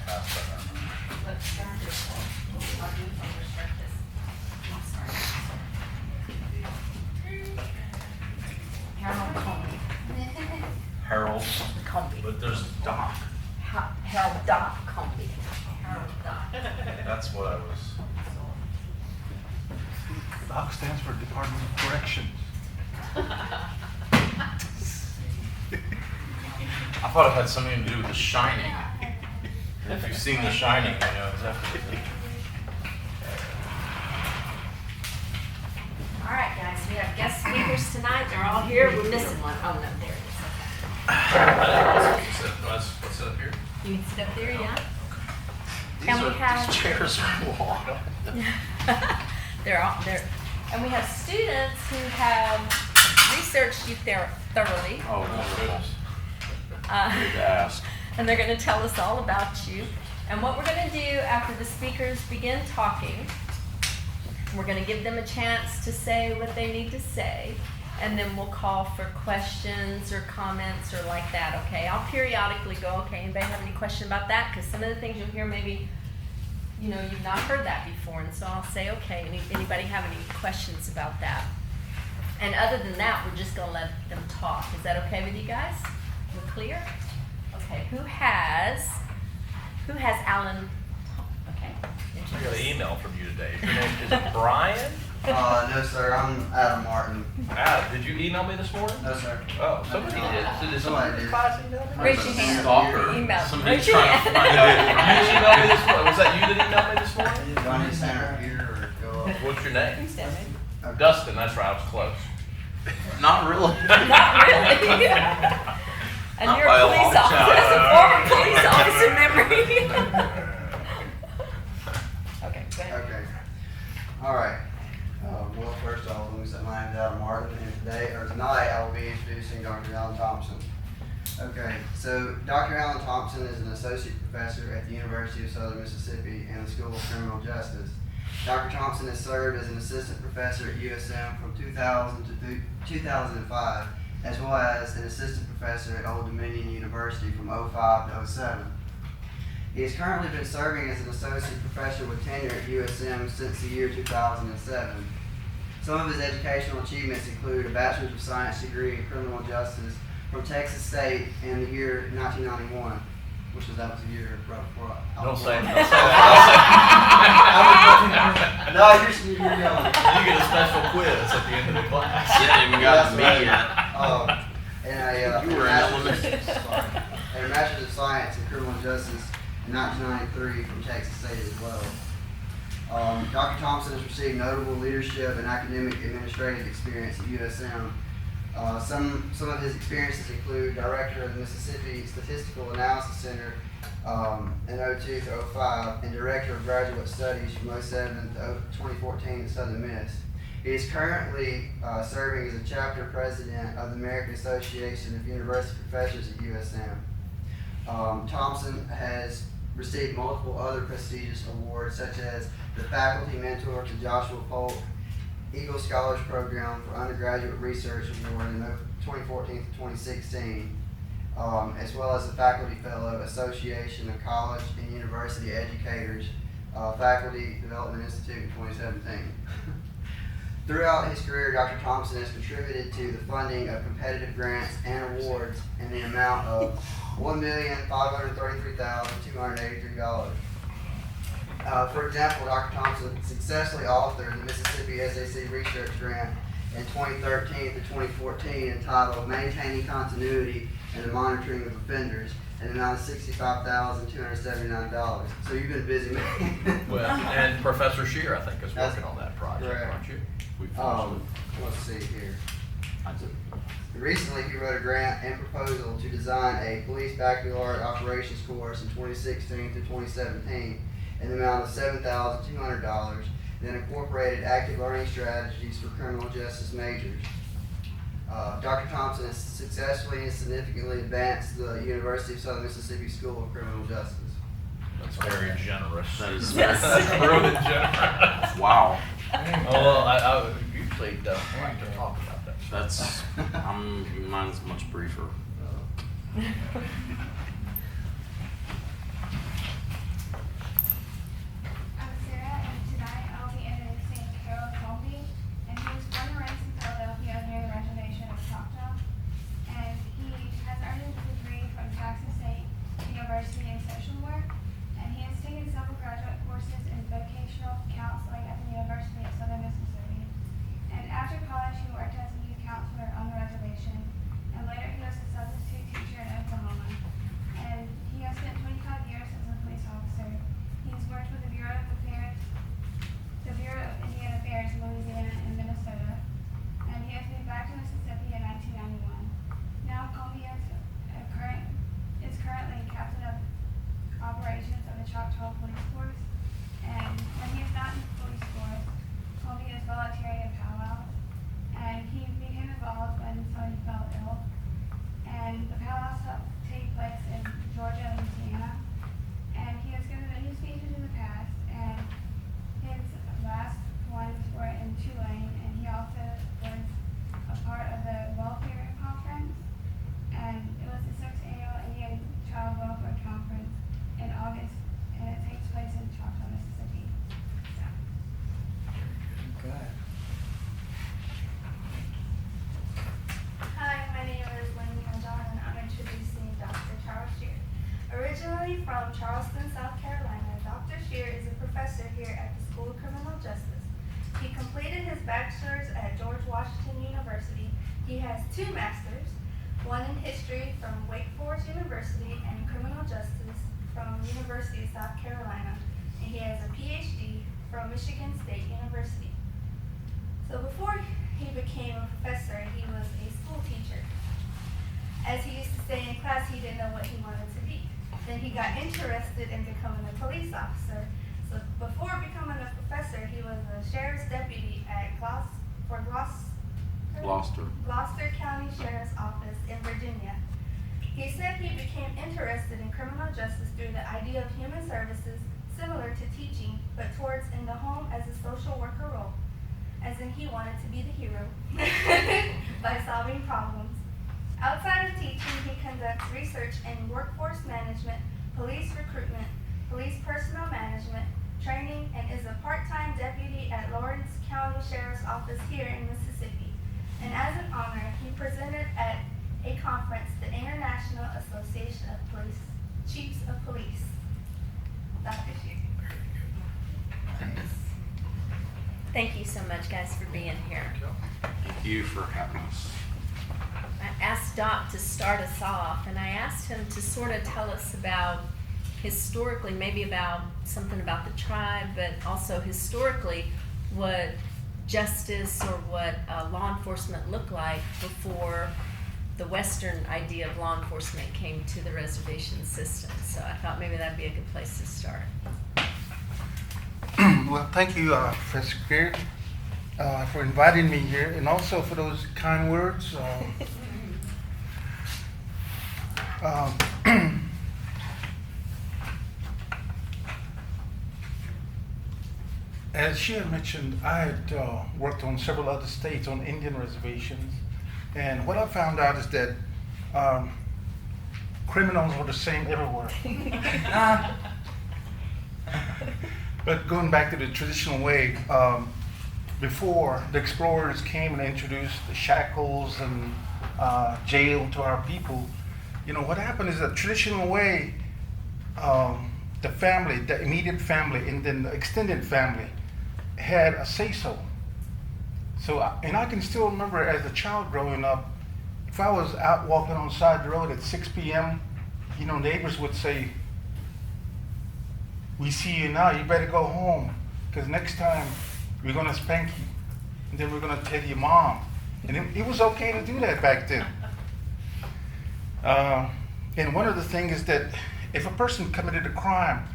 pass that around. Let's start this one. I'll do it from the start this. I'm sorry. Harold Comby. Harold, Comby. but there's Doc. Harold Doc Comby. Harold Doc. That's what I was. DOC stands for Department of Corrections. I thought it had something to do with The Shining. If you've seen The Shining, you know exactly. All right, guys, we have guest speakers tonight. They're all here. We're missing one. Oh, no, there it is. What's up here? Okay. You can sit up there, yeah? These chairs are long. They're all there. And we have students who have researched you thoroughly. Oh, my goodness. Good to ask. And they're going to tell us all about you. And what we're going to do after the speakers begin talking, we're going to give them a chance to say what they need to say, and then we'll call for questions or comments or like that, okay? I'll periodically go, okay, anybody have any question about that? Because some of the things you'll hear maybe, you know, you've not heard that before, and so I'll say, okay, anybody have any questions about that? And other than that, we're just going to let them talk. Is that okay with you guys? We're clear? Okay, who has Alan? Okay. I got an email from you today. Your name is it Brian? No, sir. I'm Adam Martin. Adam, did you email me this morning? No, sir. Oh, somebody did. Did somebody in class email me? Raise your hand. Stalker. Email. Somebody's Raise your trying to hand. find You out. emailed me this morning. Was that you that emailed me this morning? Do I need to stand up here or go up? What's your name? Who's that, baby? Okay. Dustin, that's right, I was close. Not really. Not really. And Not you're by a a police long officer. shot. That's a former police officer memory. Okay, go ahead. Okay. All right. Well, first off, let me say my name is Adam Martin, and tonight I will be introducing Dr. Alan Thompson. Okay, so Dr. Alan Thompson is an associate professor at the University of Southern Mississippi in the School of Criminal Justice. Dr. Thompson has served as an assistant professor at USM from 2000 to 2005, as well as an assistant professor at Old Dominion University from 05 to 07. He has currently been serving as an associate professor with tenure at USM since the year 2007. Some of his educational achievements include a Bachelor's of Science degree in Criminal Justice from Texas State in the year 1991, which was that was the year right before I Don't was say born. that. No, you're young. You get a special quiz at the end of the class. You haven't even gotten That's me right. yet. And You were in elementary. and a Master's of Science in Criminal Justice in 1993 from Texas State as well. Dr. Thompson has received notable leadership and academic administrative experience at USM. Some of his experiences include Director of the Mississippi Statistical Analysis Center in 02 to 05 and Director of Graduate Studies from 07 to 2014 at Southern Miss. He is currently serving as a chapter president of the American Association of University Professors at USM. Thompson has received multiple other prestigious awards, such as the Faculty Mentor to Joshua Polk Eagle Scholars Program for Undergraduate Research Award in 2014 to 2016, as well as the Faculty Fellow Association of College and University Educators Faculty Development Institute in 2017. Throughout his career, Dr. Thompson has contributed to the funding of competitive grants and awards in the amount of $1,533,283. For example, Dr. Thompson successfully authored the Mississippi SAC Research Grant in 2013 to 2014 entitled Maintaining Continuity and the Monitoring of Offenders in the amount of $65,279. So you've been a busy man. Well, and Professor Shear, I think, is working on that project, correct. aren't you? Let's see here. Recently, he wrote a grant and proposal to design a police backyard operations course in 2016 to 2017 in the amount of $7,200, then incorporated active learning strategies for criminal justice majors. Dr. Thompson has successfully and significantly advanced the University of Southern Mississippi School of Criminal Justice. That's very generous. That is Yes. Really generous. wow. Well, I usually don't like to talk about that. That's mine's much briefer. literacy and social work, and he has taken several graduate courses in vocational counseling at the University of Southern Mississippi. And after college, he worked as a youth counselor on the reservation, and later he was a substitute teacher in Oklahoma. And he has spent 25 years as a police officer. He's worked with the Bureau of Indian Affairs in Louisiana and Minnesota, and he has moved back to Mississippi in 1991. Now Comby is currently captain of operations of the Choctaw Police Force, and when he is not in the police force, Comby is volunteering in powwows, and he became involved when somebody fell ill, and the powwows take place in Georgia and Louisiana, and he has given many speeches in the past, and his last ones were in Tulane, and he also was a part of the Welfare Conference, and it was the 6th Annual Indian Child Welfare Conference in August, and it takes place in Choctaw, Mississippi. So. Okay. Hi, my name is Lainey John, and I'm introducing Dr. Charles Shear. Originally from Charleston, South Carolina, Dr. Shear is a professor here at the School of Criminal Justice. He completed his bachelor's at George Washington University. He has 2 masters, one in history from Wake Forest University and criminal justice from University of South Carolina. And he has a PhD from Michigan State University. So before he became a professor, he was a school teacher. As he used to say in class, he didn't know what he wanted to be. Then he got interested in becoming a police officer. So before becoming a professor, he was a sheriff's deputy at Gloucester County Sheriff's Office in Virginia. He said he became interested in criminal justice through the idea of human services similar to teaching, but towards in the home as a social worker role, as in he wanted to be the hero by solving problems. Outside of teaching, he conducts research in workforce management, police recruitment, police personnel management, training, and is a part-time deputy at Lawrence County Sheriff's Office here in Mississippi. And as an honor, he presented at a conference, the International Association of Chiefs of Police. Dr. Shear. Thank you so much, guys, for being here. Thank you for having us. I asked Doc to start us off, and I asked him to sort of tell us about historically, maybe about something about the tribe, but also historically what justice or what law enforcement looked like before the Western idea of law enforcement came to the reservation system. So I thought maybe that'd be a good place to start. Well, thank you, Professor Greer, for inviting me here, and also for those kind words. As she had mentioned, I had worked on several other states on Indian reservations, and what I found out is that criminals are the same everywhere. But going back to the traditional way, before the explorers came and introduced the shackles and jail to our people, you know, what happened is the traditional way, the family, the immediate family, and then the extended family had a say-so. So, and I can still remember as a child growing up, if I was out walking on the side of the road at 6 p.m., you know, neighbors would say, "We see you now, you better go home, because next time we're gonna spank you, and then we're gonna tell your mom." And it was okay to do that back then. And one of the things is that if a person committed a crime,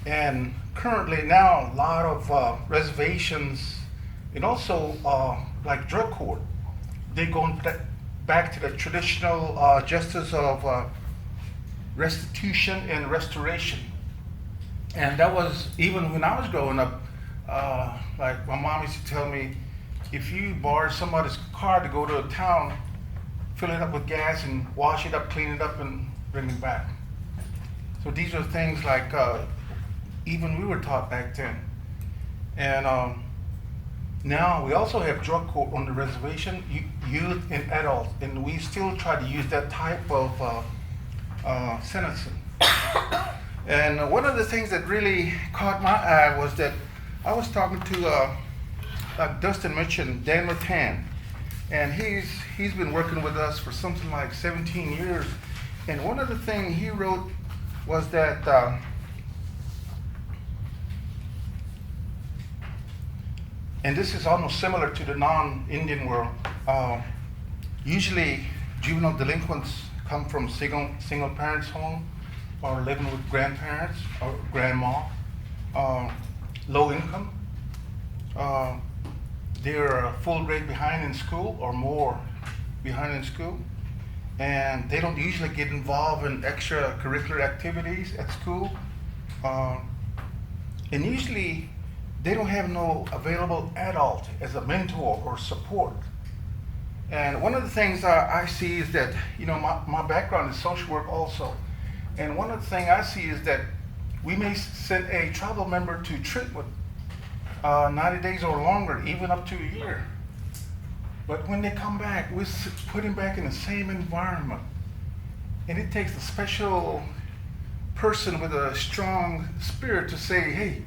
and currently now a lot of reservations, and also like drug court, they're going back to the traditional justice of restitution and restoration. And that was, even when I was growing up, like my mom used to tell me, if you borrow somebody's car to go to a town, fill it up with gas and wash it up, clean it up, and bring it back. So these are things like even we were taught back then. And now we also have drug court on the reservation, youth and adults, and we still try to use that type of sentencing. And one of the things that really caught my eye was that I was talking to, like Dustin mentioned, Dan Rattan, and he's been working with us for something like 17 years. And one of the things he wrote was that and this is almost similar to the non-Indian world. Usually, juvenile delinquents come from single parents' home or living with grandparents or grandma, low income. They're a full grade behind in school or more behind in school, and they don't usually get involved in extracurricular activities at school. And usually, they don't have no available adult as a mentor or support. And one of the things I see is that, you know, my background is social work also. And one of the things I see is that we may send a tribal member to treatment 90 days or longer, even up to a year. But when they come back, we put them back in the same environment. And it takes a special person with a strong spirit to say, hey,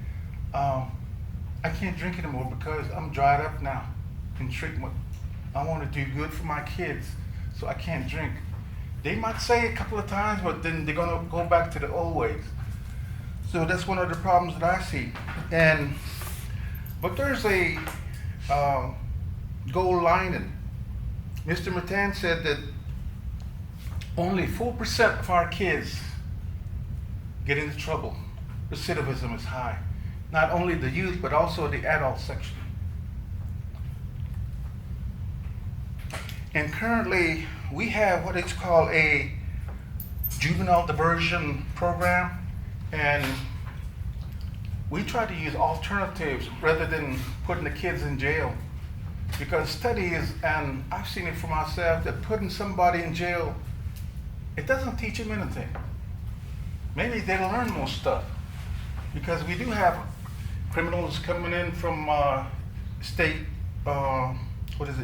I can't drink anymore because I'm dried up now in treatment. I want to do good for my kids, so I can't drink. They might say a couple of times, but then they're going to go back to the old ways. So that's one of the problems that I see. But there's a gold lining. Mr. Matan said that only 4% of our kids get into trouble. Recidivism is high. Not only the youth, but also the adult section. And currently, we have what is called a juvenile diversion program, and we try to use alternatives rather than putting the kids in jail. Because studies, and I've seen it for myself, that putting somebody in jail, it doesn't teach them anything. Maybe they'll learn more stuff. Because we do have criminals coming in from state,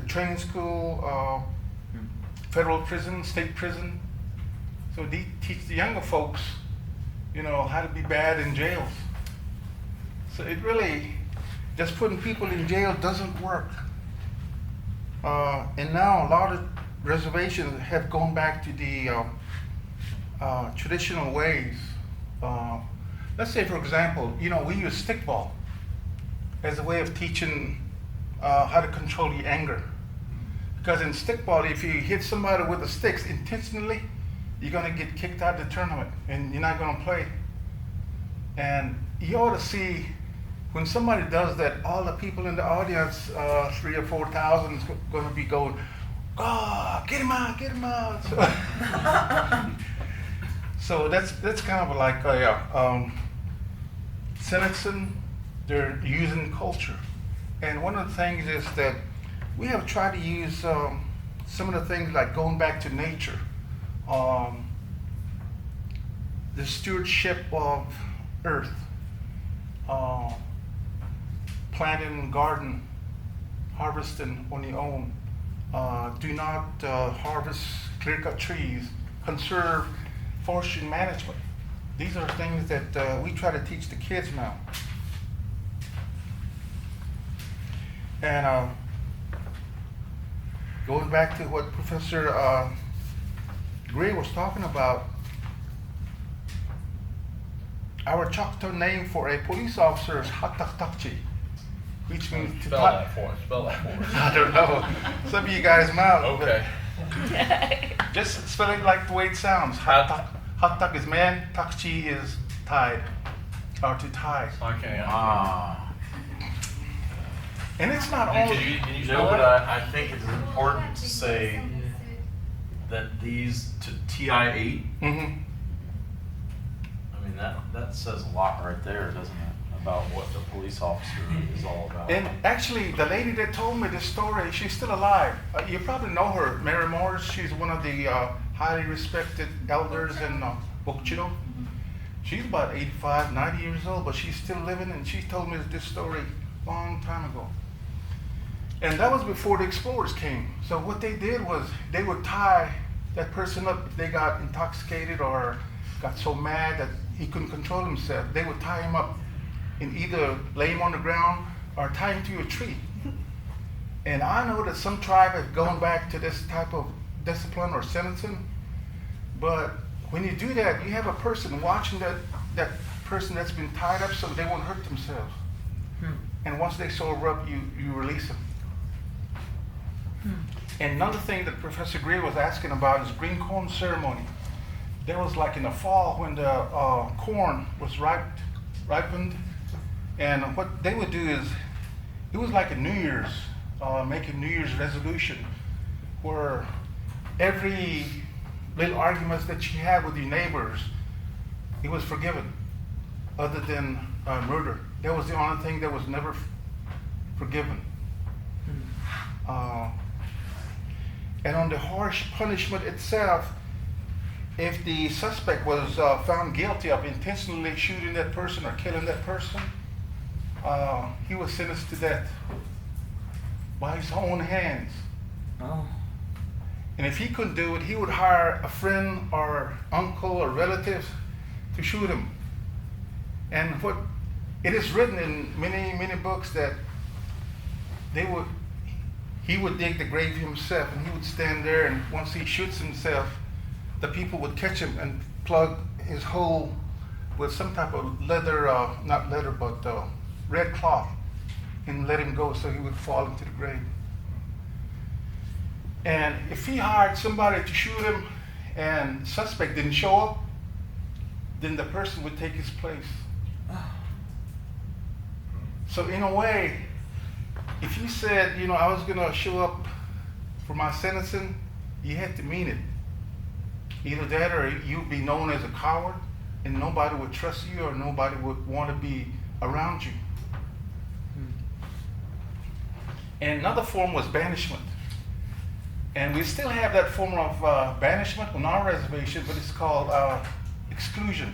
training school, federal prison, state prison. So they teach the younger folks, you know, how to be bad in jails. So it really, just putting people in jail doesn't work. And now a lot of reservations have gone back to the traditional ways. Let's say, for example, you know, we use stickball as a way of teaching how to control your anger. Because in stickball, if you hit somebody with the sticks intentionally, you're going to get kicked out of the tournament and you're not going to play. And you ought to see when somebody does that, all the people in the audience, 3,000 or 4,000, is going to be going, "Oh, get him out, get him out!" So that's kind of like a sentencing. They're using culture, and one of the things is that we have tried to use some of the things like going back to nature, the stewardship of earth. Planting garden, harvesting on your own. Do not harvest clear-cut trees. Conserve forestry management. These are things that we try to teach the kids now. And going back to what Professor Greer was talking about, our Choctaw name for a police officer is Hataktakchi, which means to Spell that for us. Spell that for us. I don't know. Some of you guys might. Okay. Just spell it like the way it sounds. Hatak is man, takchi is tied, or to tie. Okay. And it's not Can only. you know, but I think it's important to say that these to TI-8. Mhm. I mean that says a lot right there, doesn't it? About what the police officer is all about. And actually, the lady that told me this story, she's still alive. You probably know her, Mary Morris. She's one of the highly respected elders in Bokchino. She's about 85, 90 years old, but she's still living, and she told me this story a long time ago. And that was before the explorers came. So what they did was they would tie that person up if they got intoxicated or got so mad that he couldn't control himself, they would tie him up and either lay him on the ground or tie him to a tree. And I know that some tribe have gone back to this type of discipline or sentencing, but when you do that, you have a person watching that person that's been tied up so they won't hurt themselves. And once they sober up, you release them. And another thing that Professor Greer was asking about is green corn ceremony. That was like in the fall when the corn was ripened. And what they would do is, it was like a New Year's, making New Year's resolution, where every little arguments that you had with your neighbors, it was forgiven, other than murder. That was the only thing that was never forgiven. And on the harsh punishment itself, if the suspect was found guilty of intentionally shooting that person or killing that person, he was sentenced to death by his own hands. Oh. And if he couldn't do it, he would hire a friend or uncle or relative to shoot him. And what it is written in many books that he would dig the grave himself, and he would stand there, and once he shoots himself, the people would catch him and plug his hole with some type of leather, not leather, but red cloth, and let him go so he would fall into the grave. And if he hired somebody to shoot him and the suspect didn't show up, then the person would take his place. So in a way, if you said, I was gonna show up for my sentencing, you had to mean it. Either that or you'd be known as a coward and nobody would trust you or nobody would want to be around you. And another form was banishment. And we still have that form of banishment on our reservation, but it's called exclusion.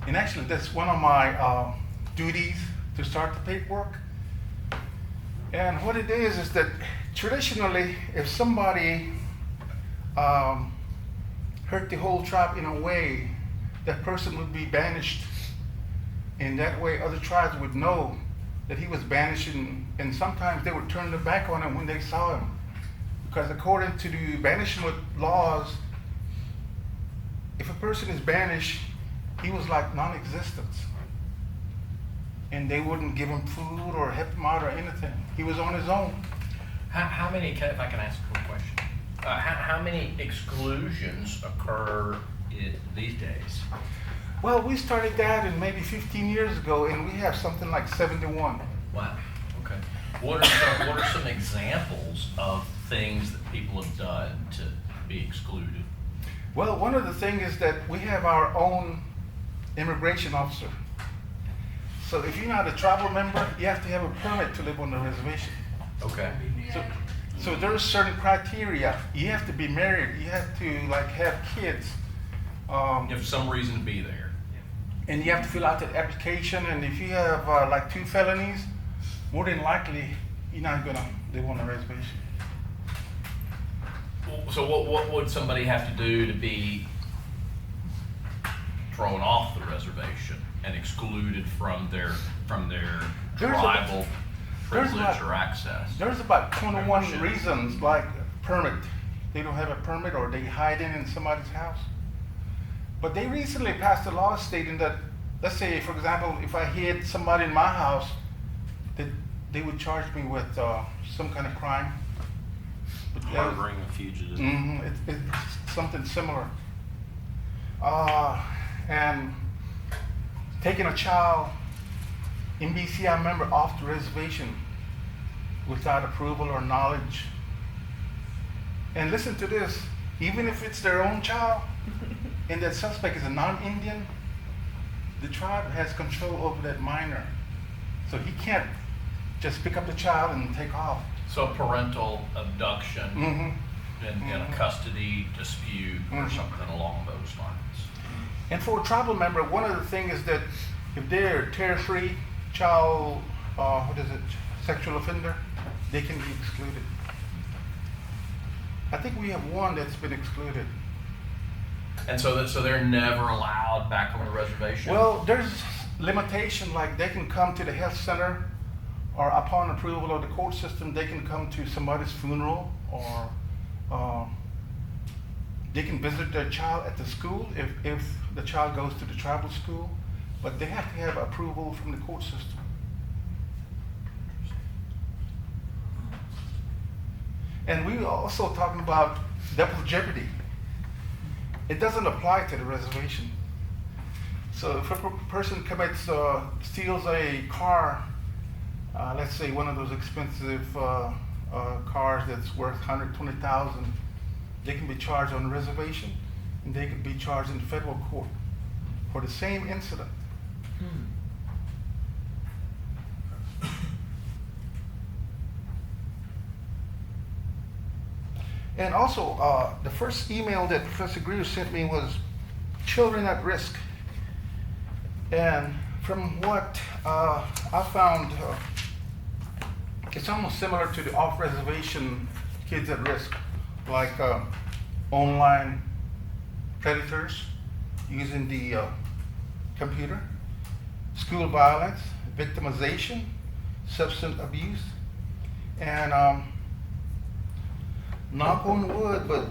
And actually, that's one of my duties to start the paperwork. And what it is that traditionally, if somebody hurt the whole tribe in a way, that person would be banished. And that way, other tribes would know that he was banished, and sometimes they would turn their back on him when they saw him. Because according to the banishment laws, if a person is banished, he was like non-existent. And they wouldn't give him food or help him out or anything. He was on his own. How many, if I can ask a quick question, how many exclusions occur these days? Well, we started that in maybe 15 years ago, and we have something like 71. Wow, okay. What are some examples of things that people have done to be excluded? Well, one of the things is that we have our own immigration officer. So if you're not a tribal member, you have to have a permit to live on the reservation. Okay. So there's certain criteria. You have to be married. You have to have kids. You have for some reason to be there. And you have to fill out that application. And if you have 2 felonies, more than likely you're not gonna live on the reservation. So what would somebody have to do to be thrown off the reservation and excluded from their tribal privilege or access? There's about 21 Membership. reasons, like permit. They don't have a permit or they hide in somebody's house. But they recently passed a law stating that, let's say, for example, if I hid somebody in my house, that they would charge me with some kind of crime. Harboring a fugitive. It's something similar. And taking a child, NBCI member, off the reservation without approval or knowledge. And listen to this, even if it's their own child and that suspect is a non-Indian, the tribe has control over that minor. So he can't just pick up the child and take off. So parental abduction in a custody dispute or something along those lines. And for a tribal member, one of the things is that if they're terror-free, child, sexual offender, they can be excluded. I think we have one that's been excluded. And so they're never allowed back on the reservation? Well, there's limitation, like they can come to the health center, or upon approval of the court system, they can come to somebody's funeral, or they can visit their child at the school if the child goes to the tribal school, but they have to have approval from the court system. And we were also talking about double jeopardy. It doesn't apply to the reservation. So if a person commits, steals a car, let's say one of those expensive cars that's worth $120,000, they can be charged on the reservation, and they can be charged in federal court for the same incident. And also, the first email that Professor Greer sent me was children at risk. And from what I found, it's almost similar to the off-reservation kids at risk, like online predators using the computer, school violence, victimization, substance abuse, and knock on wood, but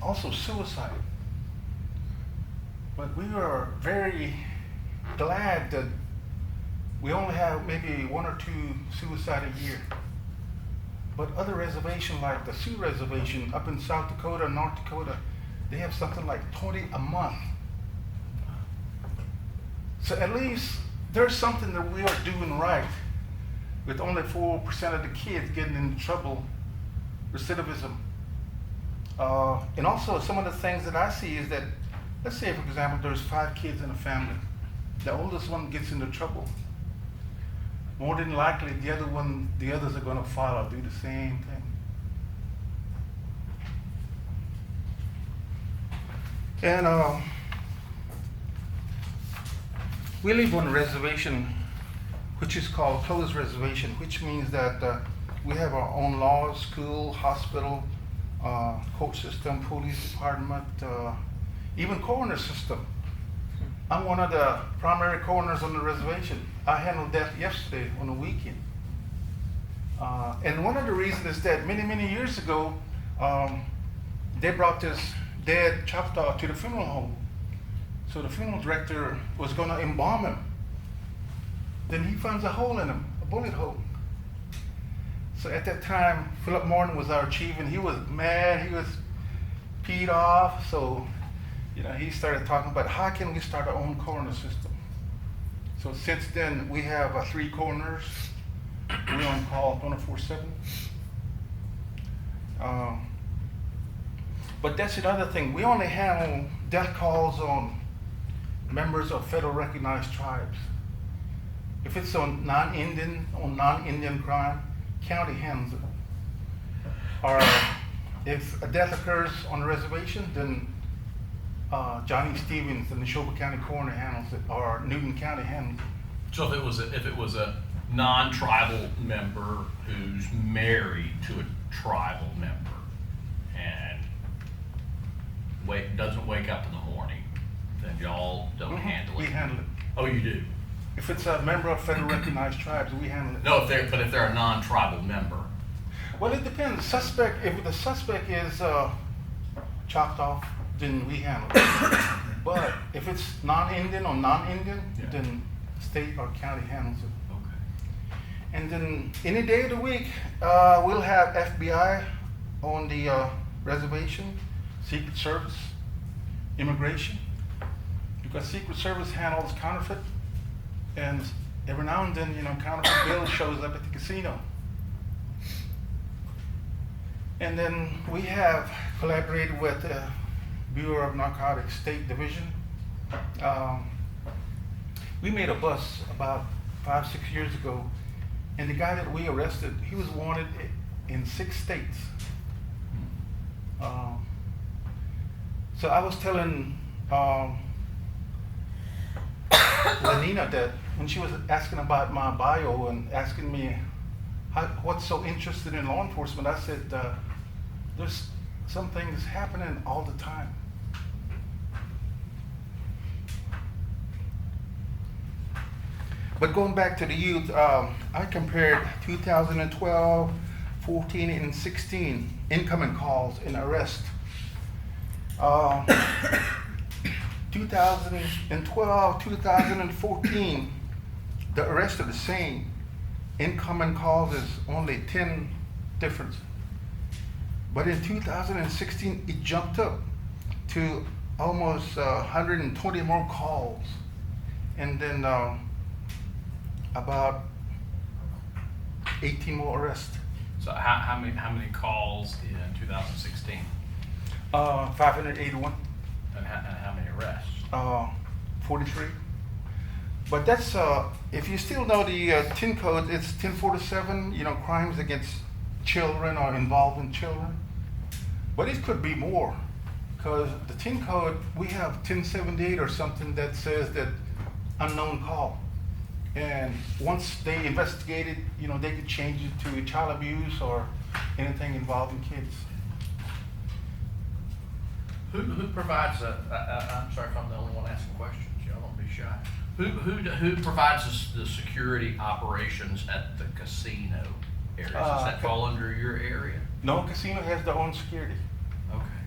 also suicide. But we are very glad that we only have maybe 1 or 2 suicides a year. But other reservations like the Sioux Reservation up in South Dakota, North Dakota, they have something like 20 a month. So at least there's something that we are doing right with only 4% of the kids getting into trouble. Recidivism. And also some of the things that I see is that, let's say for example, there's 5 kids in a family. The oldest one gets into trouble. More than likely the others are gonna follow, do the same thing. And we live on a reservation which is called closed reservation, which means that we have our own laws, school, hospital, court system, police department, even coroner system. I'm one of the primary coroners on the reservation. I handled death yesterday on the weekend. And one of the reasons is that many years ago, they brought this dead Choctaw to the funeral home. So the funeral director was gonna embalm him. Then he finds a hole in him, a bullet hole. So at that time, Philip Morton was our chief, and he was mad, he was peed off. So, he started talking about how can we start our own coroner system. So since then, we have 3 coroners. We're on call 24/7. But that's another thing. We only handle death calls on members of federal recognized tribes. If it's on non-Indian crime, county handles it. Or if a death occurs on a reservation, then Johnny Stevens and the Neshoba County Coroner handles it, or Newton County handles it. So if it was a non-tribal member who's married to a tribal member and doesn't wake up in the morning, then y'all don't handle it? We handle it. Oh, you do? If it's a member of federal recognized tribes, we handle it. No, if they're a non-tribal member. Well, it depends. If the suspect is Choctaw, then we handle it. But if it's non-Indian or non-Indian, then state or county handles it. Okay. And then any day of the week, we'll have FBI on the reservation, Secret Service, immigration, because Secret Service handles counterfeit, and every now and then, counterfeit bill shows up at the casino. And then we have collaborated with the Bureau of Narcotics State Division. We made a bus about 5-6 years ago, and the guy that we arrested, he was wanted in 6 states. So I was telling Lenina that when she was asking about my bio and asking me what's so interested in law enforcement, I said, there's some things happening all the time. But going back to the youth, I compared 2012, 14, and 16 incoming calls and arrest. 2012, 2014, the arrests are the same. Incoming calls is only 10 difference. But in 2016, it jumped up to almost 120 more calls. And then about 18 more arrests. So how many calls in 2016? 581. And how many arrests? 43. But that's, if you still know the 10 code, it's 1047, crimes against children or involving children. But it could be more, because the 10 code, we have 1078 or something that says that unknown call. And once they investigate it, they could change it to child abuse or anything involving kids. Who provides I'm sorry if I'm the only one asking questions, y'all don't be shy. Who provides the security operations at the casino area? Does that fall under your area? No casino has their own security. Okay.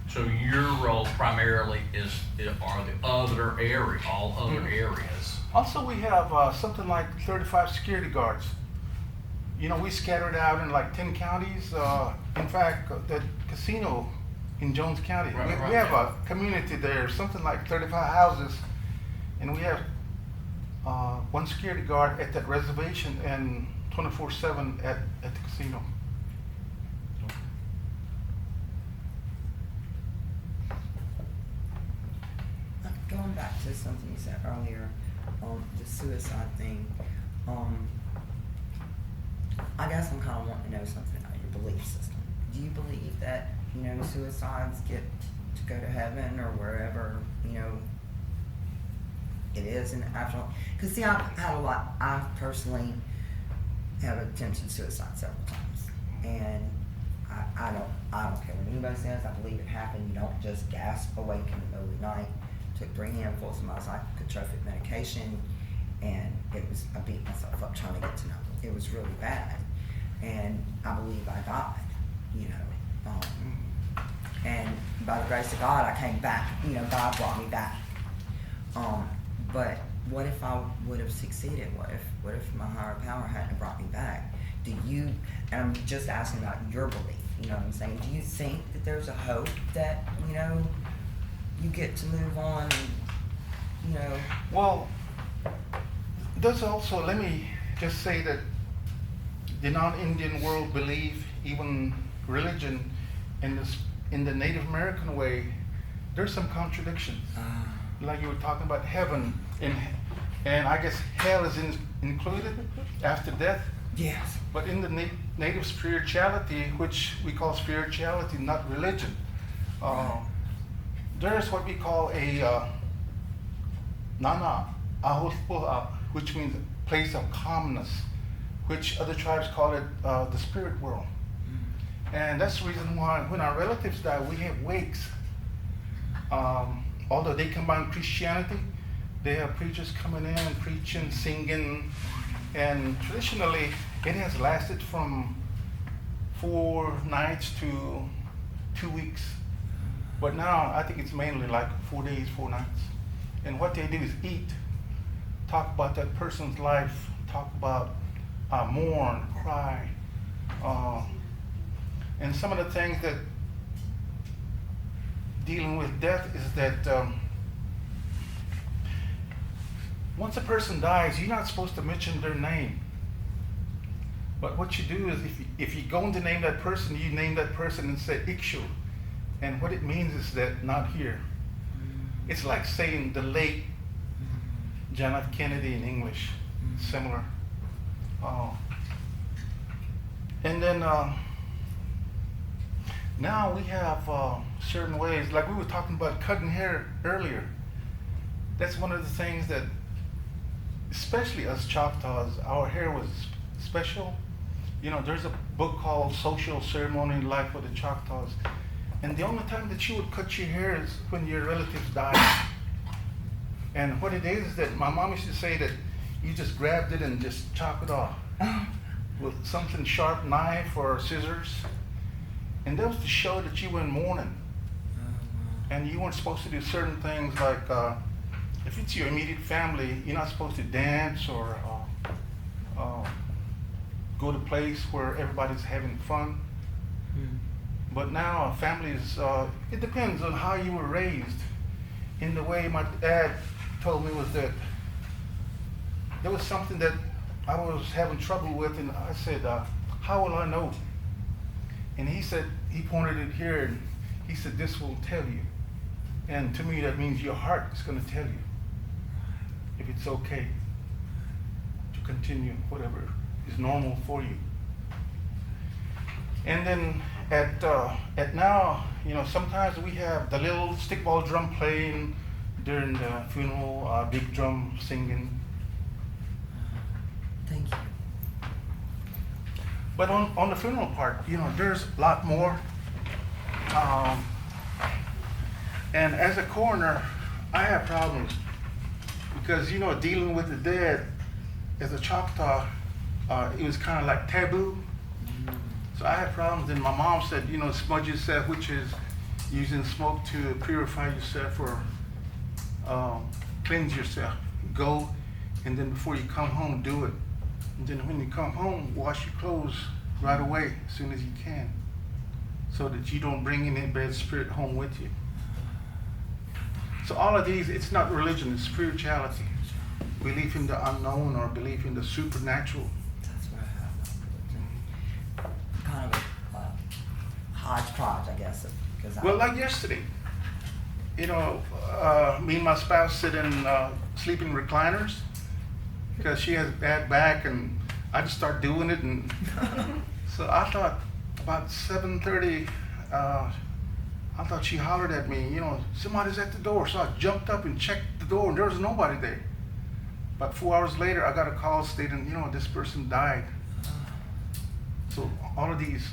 So your role primarily are the other area, all other areas. Also, we have something like 35 security guards. We scattered out in like 10 counties. In fact, the casino in Jones County, Right, we have a community there, something like 35 houses, and we have one security guard at that reservation and 24/7 at the casino. Going back to something you said earlier, the suicide thing, I guess I'm kind of wanting to know something about your belief system. Do you believe that, suicides get to go to heaven or wherever, it is in the afterlife? Because see, I personally have attempted suicide several times, and I don't care what anybody says. I believe it happened. You don't just gasp awake in the middle of the night. Took 3 handfuls of my psychotropic medication, and I beat myself up trying to get to know it. It was really bad, and I believe I died, and by the grace of God, I came back. God brought me back. But what if I would have succeeded? What if my higher power hadn't brought me back? And I'm just asking about your belief. You know what I'm saying? Do you think that there's a hope that you get to move on and, Well, there's also, let me just say that the non-Indian world belief, even religion, in the Native American way, there's some contradictions. Like you were talking about heaven, and I guess hell is included after death. yes. But in the native spirituality, which we call spirituality, not religion, there's what we call a nana ahulpua, which means place of calmness, which other tribes call it the spirit world. And that's the reason why when our relatives die, we have wakes. Although they combine Christianity, they have preachers coming in and preaching, singing, and traditionally it has lasted from 4 nights to 2 weeks. But now I think it's mainly like 4 days, 4 nights. And what they do is eat, talk about that person's life, talk about mourn, cry, and some of the things that dealing with death is that once a person dies, you're not supposed to mention their name. But what you do is if you're going to name that person, you name that person and say Ikshu. And what it means is that not here. It's like saying the late John F. Kennedy in English, similar. And then now we have certain ways, like we were talking about cutting hair earlier. That's one of the things that, especially us Choctaws, our hair was special. There's a book called Social Ceremony and Life of the Choctaws. And the only time that you would cut your hair is when your relatives died. And what it is that my mom used to say that you just grabbed it and just chop it off with something sharp, knife or scissors. And that was to show that you were in mourning. And you weren't supposed to do certain things like, if it's your immediate family, you're not supposed to dance or go to a place where everybody's having fun. But now families, it depends on how you were raised. In the way my dad told me was that there was something that I was having trouble with, and I said, how will I know? And he said, he pointed it here, and he said, this will tell you. And to me, that means your heart is going to tell you if it's okay to continue whatever is normal for you. And then at now, you know, sometimes we have the little stickball drum playing during the funeral, big drum singing. Thank you. But on the funeral part, you know, there's a lot more. And as a coroner, I have problems because, you know, dealing with the dead as a Choctaw, it was kind of like taboo. So I had problems, and my mom said, you know, smudge yourself, which is using smoke to purify yourself or cleanse yourself. Go, and then before you come home, do it. And then when you come home, wash your clothes right away as soon as you can, so that you don't bring any bad spirit home with you. So all of these, it's not religion, it's spirituality. Belief in the unknown or belief in the supernatural. That's what I have. Kind of a hodgepodge, I guess. Well, like yesterday, you know, me and my spouse sit in sleeping recliners because she has a bad back, and I just start doing it, and so I thought about 7:30. I thought she hollered at me, you know, somebody's at the door. So I jumped up and checked the door, and there was nobody there. About 4 hours later, I got a call stating, you know, this person died. So all of these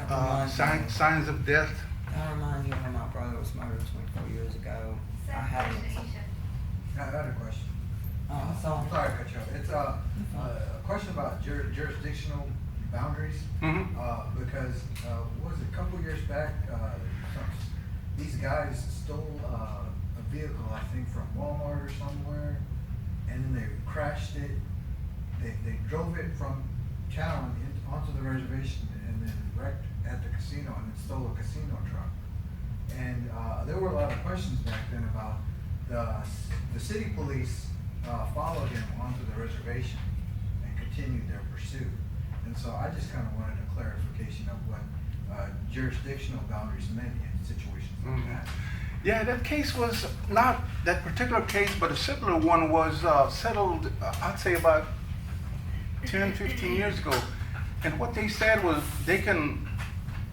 signs of death. That reminds me of when my brother was murdered 24 years ago. I had an I had a question. Oh, so I'm sorry to cut you off. It's a question about jurisdictional boundaries. Because what was it, a couple years back, these guys stole a vehicle, I think, from Walmart or somewhere, and then they crashed it. They drove it from town onto the reservation and then wrecked at the casino and then stole a casino truck. And there were a lot of questions back then about the city police followed him onto the reservation and continued their pursuit. And so I just kind of wanted a clarification of what jurisdictional boundaries meant in situations like that. Yeah, that case was not that particular case, but a similar one was settled, I'd say about 10, 15 years ago. And what they said was they can,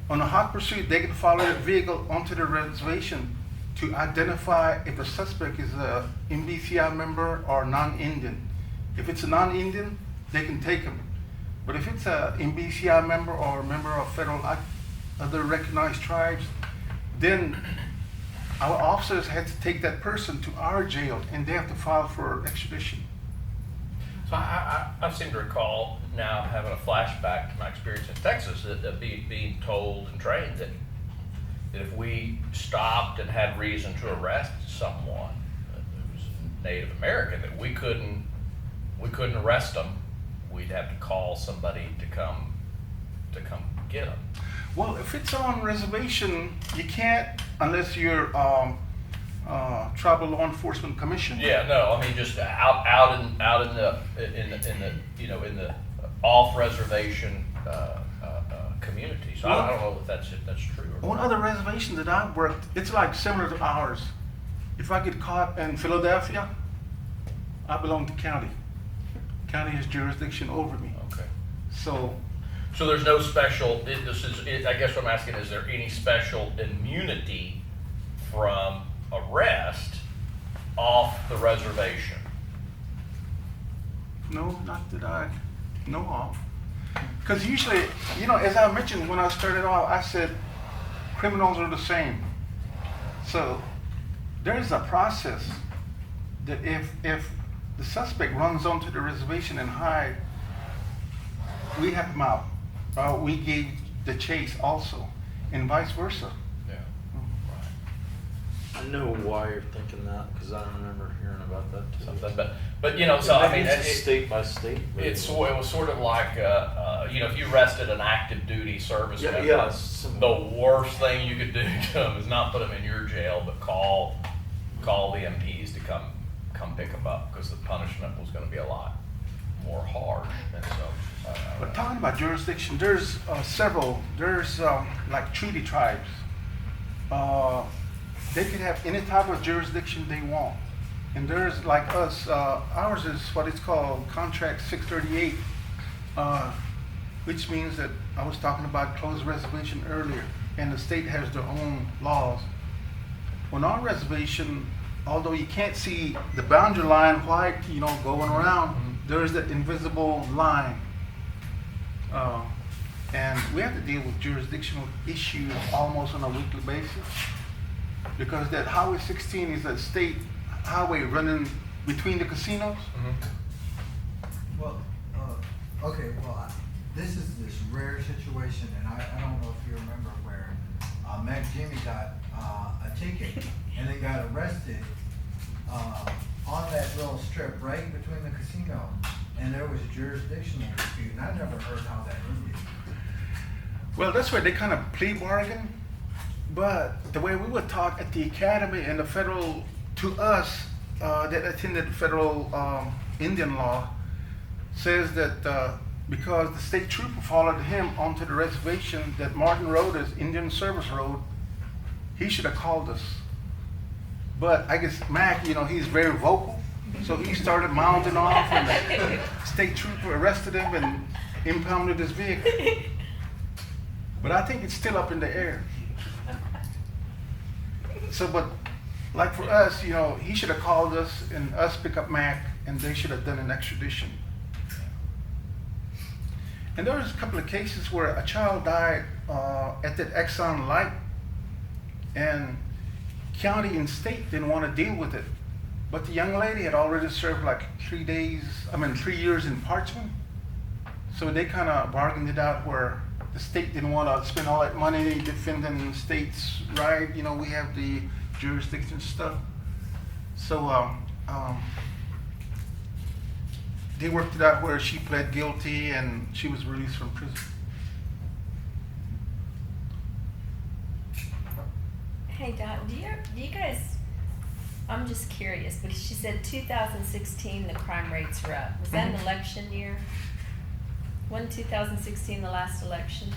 on a hot pursuit, they can follow the vehicle onto the reservation to identify if the suspect is a MBCI member or non-Indian. If it's a non-Indian, they can take him. But if it's a MBCI member or a member of federal other recognized tribes, then our officers had to take that person to our jail, and they have to file for extradition. So I seem to recall now having a flashback to my experience in Texas, that being told and trained that if we stopped and had reason to arrest someone who was Native American, that we couldn't arrest them. We'd have to call somebody to come get them. Well, if it's on reservation, you can't unless you're Tribal Law Enforcement Commission. Yeah, no, I mean just out in the you know, in the off reservation community. So I don't know if that's true. Or One not. other reservation that I've worked, it's like similar to ours. If I get caught in Philadelphia, I belong to county. County has jurisdiction over me. Okay. So there's no special. I guess what I'm asking, is there any special immunity from arrest off the reservation? no, not that I know of. Because usually, you know, as I mentioned when I started off, I said criminals are the same. So there is a process that if the suspect runs onto the reservation and hide, we help him out. We gave the chase also, and vice versa. Yeah. I know why you're thinking that, because I remember hearing about that too. Something, but you know, so I mean, Maybe it's state by state. but- it was sort of like, you know, if you arrested an active duty service Yeah, member, yeah, it's similar. the worst thing you could do to them is not put them in your jail, but call the MPs to come pick them up, because the punishment was going to be a lot more harsh. And so, But talking about jurisdiction, there's several. There's like treaty tribes. They can have any type of jurisdiction they want. And there's like us, ours is what it's called Contract 638, which means that I was talking about closed reservation earlier, and the state has their own laws. On our reservation, although you can't see the boundary line white, going around, there is that invisible line. And we have to deal with jurisdictional issues almost on a weekly basis, because that Highway 16 is a state highway running between the casinos. Well, this is this rare situation, and I don't know if you remember where Mac Jimmy got a ticket and then got arrested on that little strip right between the casino, and there was a jurisdictional dispute, and I never heard how that ended. Well, that's where they kind of plea bargain, but the way we would talk at the academy and the federal, to us that attended federal Indian law, says that because the state trooper followed him onto the reservation that Martin Road is Indian Service Road, he should have called us. But I guess Mac, he's very vocal, so he started mounting off, and the state trooper arrested him and impounded his vehicle. But I think it's still up in the air. So, but like for us, he should have called us and us pick up Mac, and they should have done an extradition. And there was a couple of cases where a child died at that Exxon light, and county and state didn't want to deal with it. But the young lady had already served like 3 years in Parchment. So they kind of bargained it out where the state didn't want to spend all that money defending the state's right. We have the jurisdiction stuff. So they worked it out where she pled guilty and she was released from prison. Hey, Doc, do you guys, I'm just curious, because she said 2016 the crime rates were up. Was that an election year? Wasn't 2016 the last election?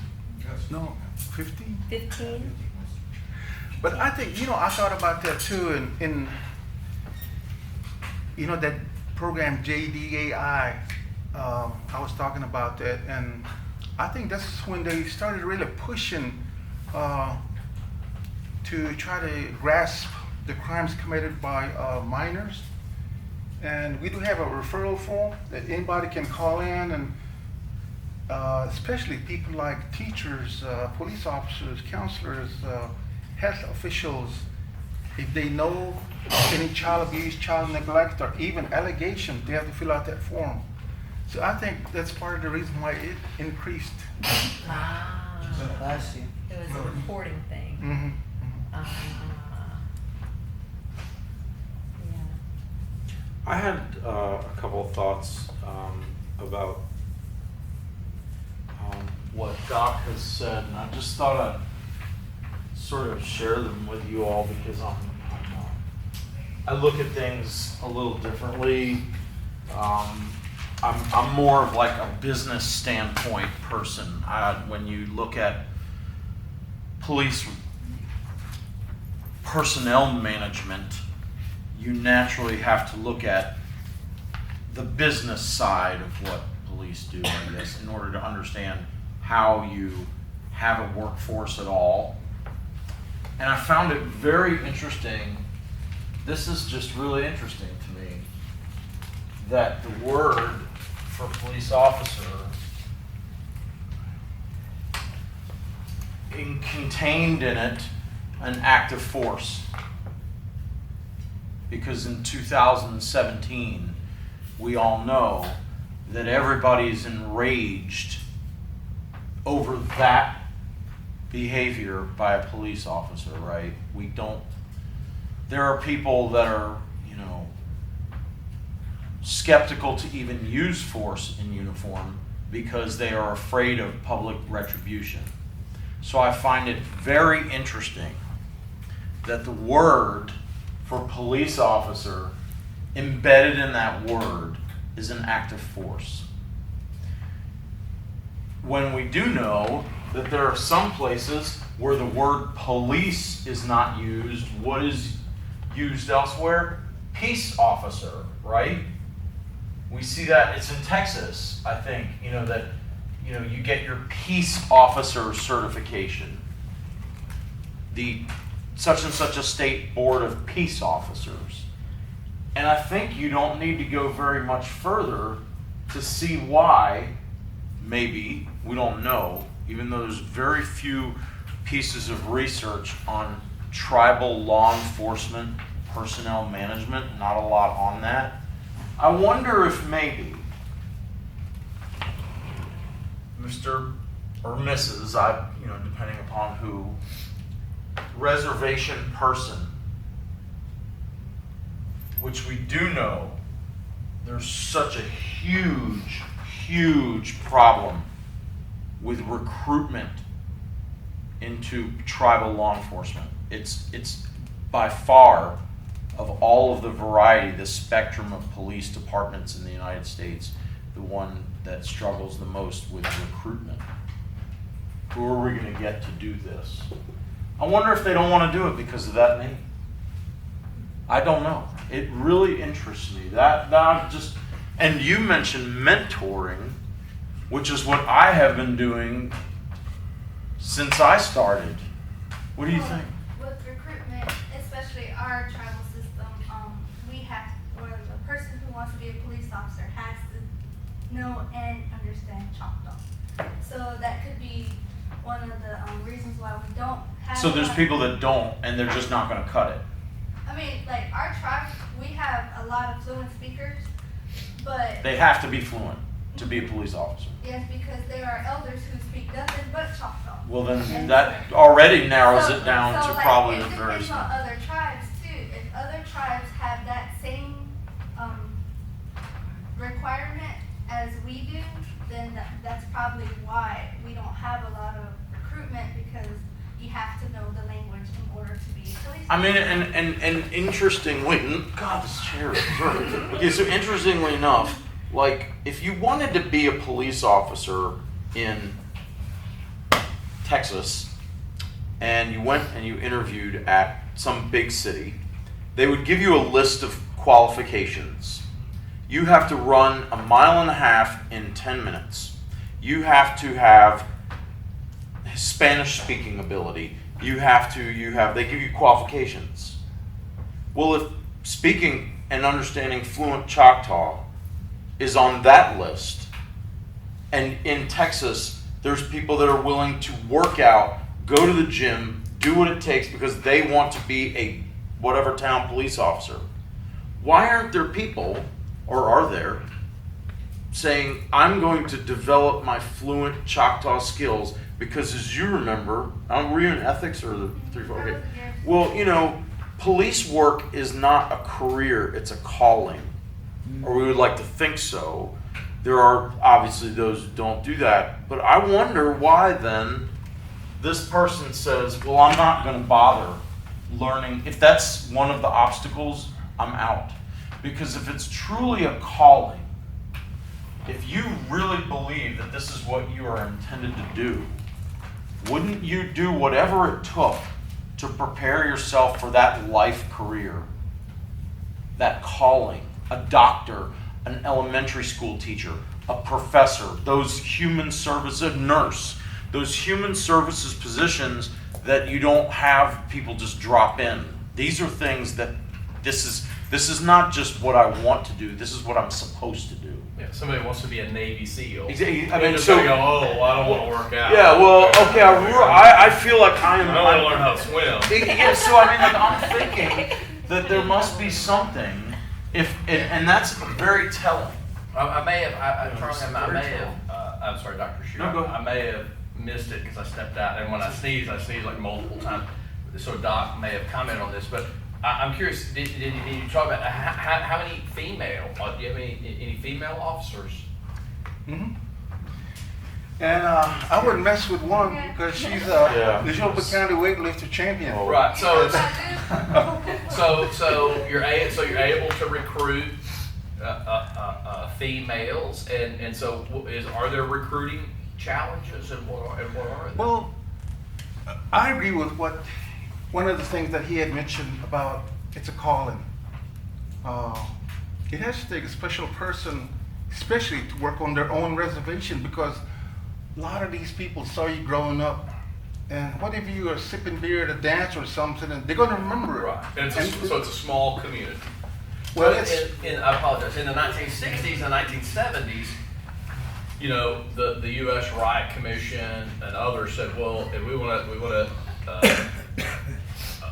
No, 15? 15? But I think, I thought about that too, in that program JDAI, I was talking about that, and I think that's when they started really pushing to try to grasp the crimes committed by minors. And we do have a referral form that anybody can call in, and especially people like teachers, police officers, counselors, health officials, if they know any child abuse, child neglect, or even allegations, they have to fill out that form. So I think that's part of the reason why it increased. Bless you. It was a reporting thing. Mm-hmm. Yeah. I had a couple of thoughts about what Doc has said, and I just thought I'd sort of share them with you all, because I look at things a little differently. I'm more of like a business standpoint person. When you look at police personnel management, you naturally have to look at the business side of what police do, I guess, in order to understand how you have a workforce at all. And I found it very interesting. This is just really interesting to me, that the word for police officer contained in it an active force. Because in 2017, we all know that everybody's enraged over that behavior by a police officer, right? There are people that are, skeptical to even use force in uniform because they are afraid of public retribution. So I find it very interesting that the word for police officer, embedded in that word, is an active force. When we do know that there are some places where the word police is not used, what is used elsewhere? Peace officer, right? We see that it's in Texas, I think, you get your peace officer certification. The such and such a state board of peace officers. And I think you don't need to go very much further to see why, maybe, we don't know, even though there's very few pieces of research on tribal law enforcement personnel management, not a lot on that. I wonder if maybe Mr. or Mrs., depending upon who, reservation person, which we do know there's such a huge, huge problem with recruitment into tribal law enforcement. It's by far, of all of the variety, the spectrum of police departments in the United States, the one that struggles the most with recruitment. Who are we going to get to do this? I wonder if they don't want to do it because of that name. I don't know. It really interests me. And you mentioned mentoring, which is what I have been doing since I started. What do you think? With recruitment, especially our tribal system, the person who wants to be a police officer has to know and understand Choctaw. So that could be one of the reasons why we don't have. So there's people that don't, and they're just not going to cut it. I mean, like our tribe, we have a lot of fluent speakers, but They have to be fluent to be a police officer. yes, because there are elders who speak nothing but Choctaw. Well, then that already narrows it down So, to like, probably the it very depends on other tribes too. If other tribes have that same requirement as we do, then that's probably why we don't have a lot of recruitment, because you have to know the language in order to be a police. I mean, and interestingly, God, this chair is great. Okay, so interestingly enough, like, if you wanted to be a police officer in Texas, and you went and you interviewed at some big city, they would give you a list of qualifications. You have to run 1.5 miles in 10 minutes. You have to have Spanish speaking ability. They give you qualifications. Well, if speaking and understanding fluent Choctaw is on that list, and in Texas, there's people that are willing to work out, go to the gym, do what it takes because they want to be a whatever town police officer. Why aren't there people, or are there, saying, I'm going to develop my fluent Choctaw skills? Because as you remember, were you in ethics or the 3-4? Okay. Well, police work is not a career, it's a calling. Or we would like to think so. There are obviously those who don't do that. But I wonder why then this person says, well, I'm not going to bother learning. If that's one of the obstacles, I'm out. Because if it's truly a calling, if you really believe that this is what you are intended to do, wouldn't you do whatever it took to prepare yourself for that life career, that calling? A doctor, an elementary school teacher, a professor, those human services, a nurse, those human services positions that you don't have people just drop in. These are things that this is not just what I want to do, this is what I'm supposed to do. Yeah, somebody wants to be a Navy SEAL. Exactly. I mean, so go, oh, well, I don't want to work out. Yeah, well, okay, I feel like I am. I want to learn how to swim. Yeah, so I mean, like, I'm thinking that there must be something and that's very telling. I may have, Charlie, it's I may very have, I'm sorry, Dr. Shear. No, go ahead. I may have missed it because I stepped out, and when I sneezed like multiple times. So Doc may have commented on this, but I'm curious, did you talk about how many female, do you have any female officers? Mm-hmm. And I wouldn't mess with one because she's the Neshoba County weightlifter champion. Oh. Right, so you're able to recruit females, and so are there recruiting challenges, and what are they? Well, I agree with one of the things that he had mentioned about it's a calling. It has to take a special person, especially to work on their own reservation, because a lot of these people saw you growing up, and what if you are sipping beer at a dance or something, and they're going to remember it. Right, and so it's a small community. Well, I apologize. In the 1960s and 1970s, you know, the U.S. Riot Commission and others said, well, if we want to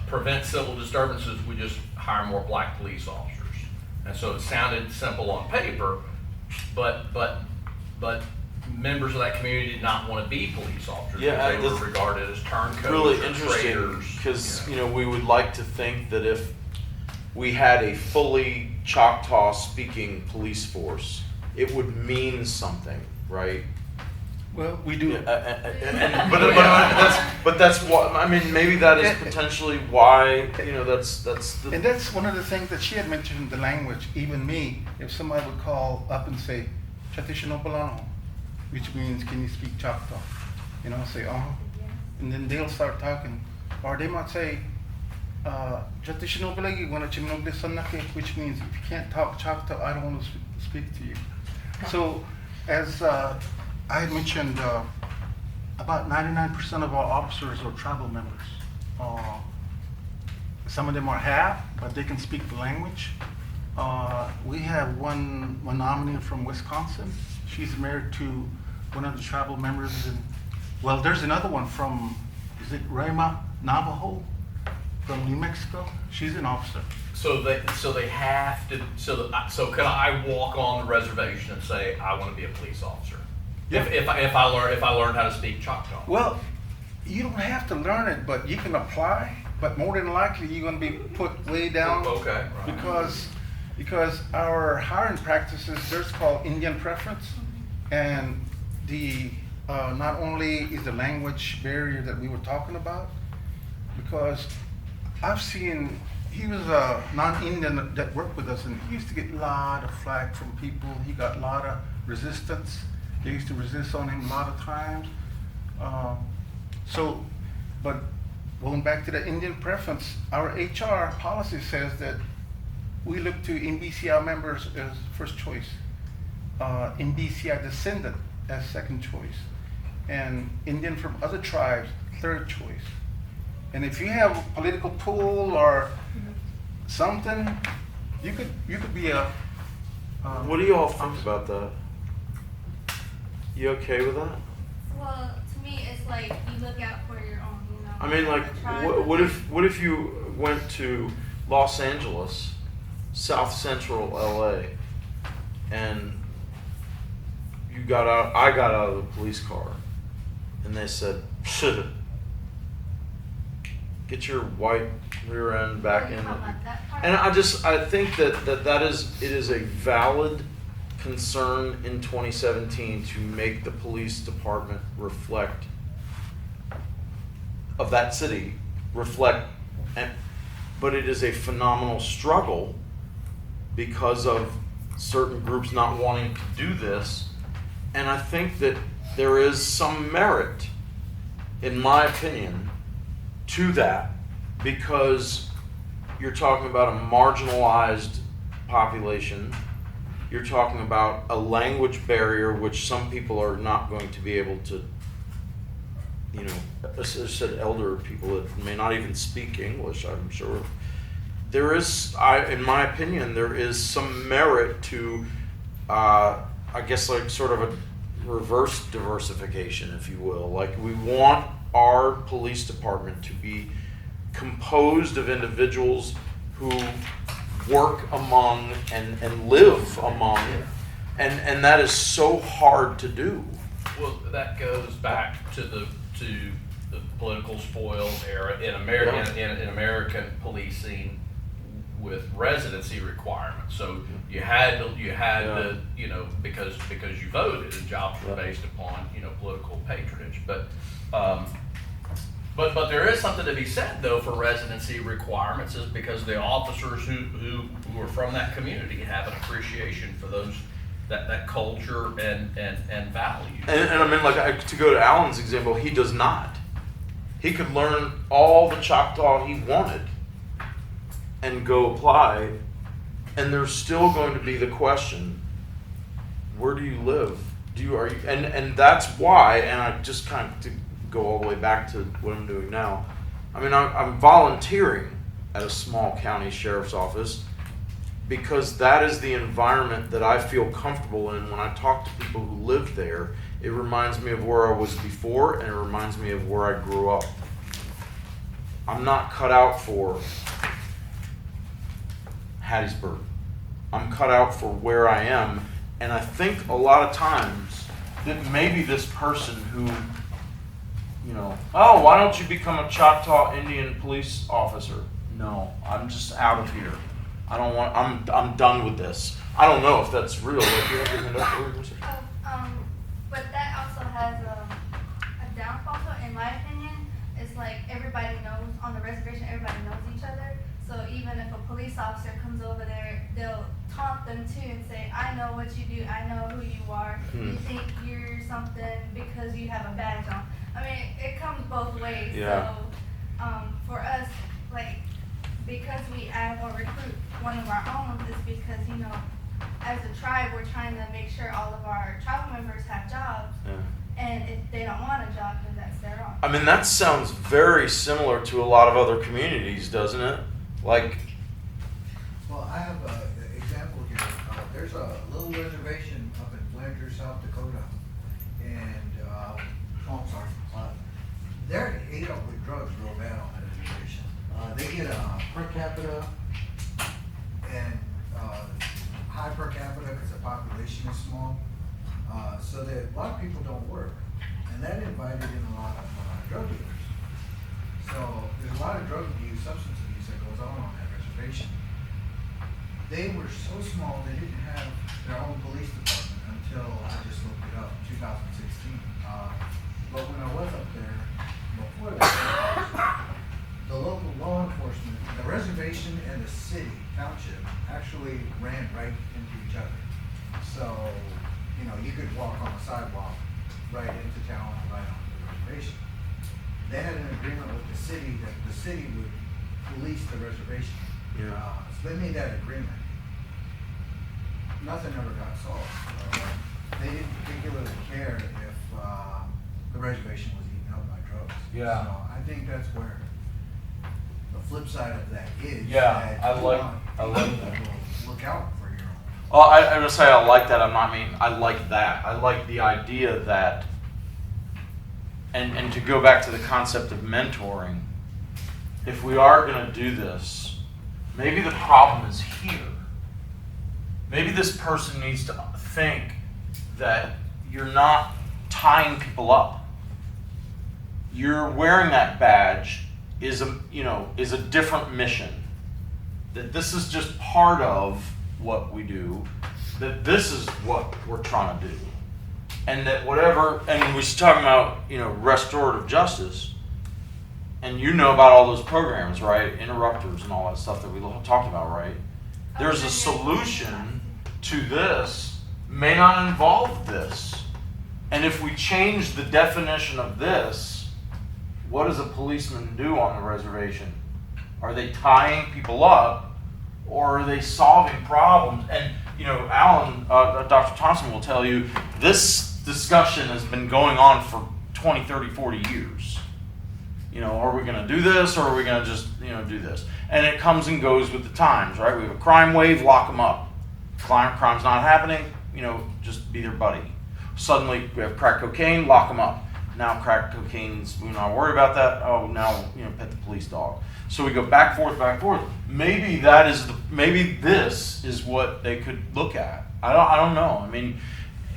prevent civil disturbances, we just hire more black police officers. And so it sounded simple on paper, but members of that community did not want to be police officers. Yeah, they were regarded as turncoats, really or interesting traitors, because we would like to think that if we had a fully Choctaw speaking police force, it would mean something, right? Well, we do. But that's what I mean. Maybe that is potentially why that's the. And that's one of the things that she had mentioned, the language. Even me, if somebody would call up and say, "Traditional Bolano," which means, "Can you speak Choctaw?" I say, and then they'll start talking, or they might say, "Traditional Bolagi, which means if you can't talk Choctaw, I don't want to speak to you." So, as I had mentioned, about 99% of our officers are tribal members. Some of them are half, but they can speak the language. We have one nominee from Wisconsin. She's married to one of the tribal members. There's another one from, is it Rama Navajo from New Mexico? She's an officer. So they have to. So can I walk on the reservation and say I want to be a police officer? Yeah. If I learn how to speak Choctaw. Well, you don't have to learn it, but you can apply. But more than likely, you're going to be put way down. Okay. Right. Because our hiring practices, there's called Indian preference, and the not only is the language barrier that we were talking about, because I've seen. He was a non-Indian that worked with us, and he used to get a lot of flack from people. He got a lot of resistance. They used to resist on him a lot of times. But going back to the Indian preference, our HR policy says that we look to MBCI members as first choice, MBCI descendant as second choice, and Indian from other tribes, third choice. And if you have a political pull or something, you could be a. What do you all think about that? You okay with that? Well, to me, it's like you look out for your own, I mean, like, what if you went to Los Angeles, South Central LA, and I got out of the police car, and they said, "Shit, get your white rear end back in." And I think that is a valid concern in 2017 to make the police department reflect of that city but it is a phenomenal struggle because of certain groups not wanting to do this, and I think that there is some merit, in my opinion, to that, because you're talking about a marginalized population. You're talking about a language barrier, which some people are not going to be able to, as I said, elder people that may not even speak English, I'm sure. There is, in my opinion, there is some merit to, I guess, like sort of a reverse diversification, if you will. Like, we want our police department to be composed of individuals who work among and live among, and that is so hard to do. Well, that goes back to the political spoils era in American in American policing with residency requirements. So you had to because you voted and jobs were based upon political patronage. But there is something to be said though for residency requirements, is because the officers who are from that community have an appreciation for those that culture and value. And I mean, like, to go to Alan's example, he does not. He could learn all the Choctaw he wanted and go apply, and there's still going to be the question: where do you live? And that's why. And I just kind of to go all the way back to what I'm doing now. I mean, I'm volunteering at a small county sheriff's office, because that is the environment that I feel comfortable in when I talk to people who live there. It reminds me of where I was before, and it reminds me of where I grew up. I'm not cut out for Hattiesburg. I'm cut out for where I am, and I think a lot of times that maybe this person who, oh, why don't you become a Choctaw Indian police officer? No, I'm just out of here. I don't want. I'm done with this. I don't know if that's real. Like, you have to But that also has a downfall. So in my opinion, it's like everybody knows on the reservation. Everybody knows each other. So even if a police officer comes over there, they'll taunt them too and say, "I know what you do. I know who you are. You think you're something because you have a badge on." I mean, it comes both ways. Yeah. So for us, like, because we add or recruit one of our own, is because as a tribe, we're trying to make sure all of our tribal members have jobs. Yeah. And if they don't want a job, then that's their own. I mean, that sounds very similar to a lot of other communities, doesn't it? Like, Well, I have an example here. There's a little reservation up in Flanders, South Dakota, and I'm sorry, they're ate up with drugs real bad on that reservation. They get a per capita and high per capita because the population is small, so that a lot of people don't work, and that invited in a lot of drug dealers. So there's a lot of drug abuse, substance abuse that goes on that reservation. They were so small they didn't have their own police department until I just looked it up, 2016. But when I was up there, before that, the local law enforcement, the reservation and the city, township, actually ran right into each other. So, you could walk on the sidewalk right into town, right on the reservation. They had an agreement with the city that the city would police the reservation. Yeah. So they made that agreement. Nothing ever got solved. They didn't particularly care if the reservation was eaten up by drugs. Yeah. So I think that's where the flip side of that is. Yeah, that I like people that. will look out for your own. well, I would say I like that. I like that. I like the idea that, and to go back to the concept of mentoring, if we are going to do this, maybe the problem is here. Maybe this person needs to think that you're not tying people up. You're wearing that badge is a different mission. That this is just part of what we do. That this is what we're trying to do. And that whatever, and we're talking about, restorative justice, and about all those programs, right? Interrupters and all that stuff that we talked about, right? There's a solution to this, may not involve this. And if we change the definition of this, what does a policeman do on the reservation? Are they tying people up, or are they solving problems? And, Alan, Dr. Thompson will tell you, this discussion has been going on for 20, 30, 40 years. Are we going to do this, or are we going to just, do this? And it comes and goes with the times, right? We have a crime wave, lock them up. Crime's not happening, just be their buddy. Suddenly we have crack cocaine, lock them up. Now crack cocaine's, we're not worried about that. Oh, now, pet the police dog. So we go back, forth. Maybe maybe this is what they could look at. I don't know. I mean,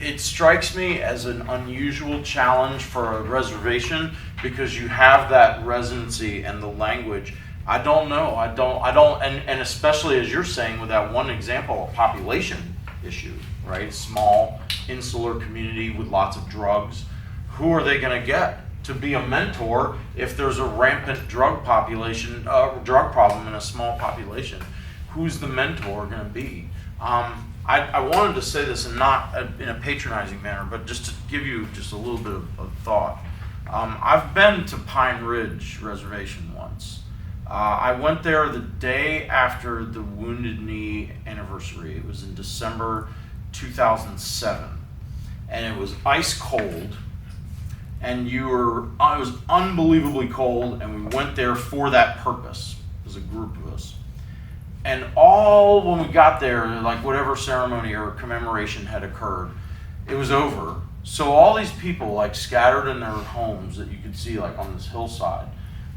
it strikes me as an unusual challenge for a reservation because you have that residency and the language. I don't know. I don't, and especially as you're saying with that one example, a population issue, right? Small, insular community with lots of drugs. Who are they going to get to be a mentor if there's a rampant drug problem in a small population? Who's the mentor going to be? I wanted to say this and not in a patronizing manner, but just to give you just a little bit of thought. I've been to Pine Ridge Reservation once. I went there the day after the Wounded Knee anniversary. It was in December 2007, and it was ice cold. And it was unbelievably cold, and we went there for that purpose as a group of us. And when we got there, like whatever ceremony or commemoration had occurred, it was over. So all these people like scattered in their homes that you could see like on this hillside,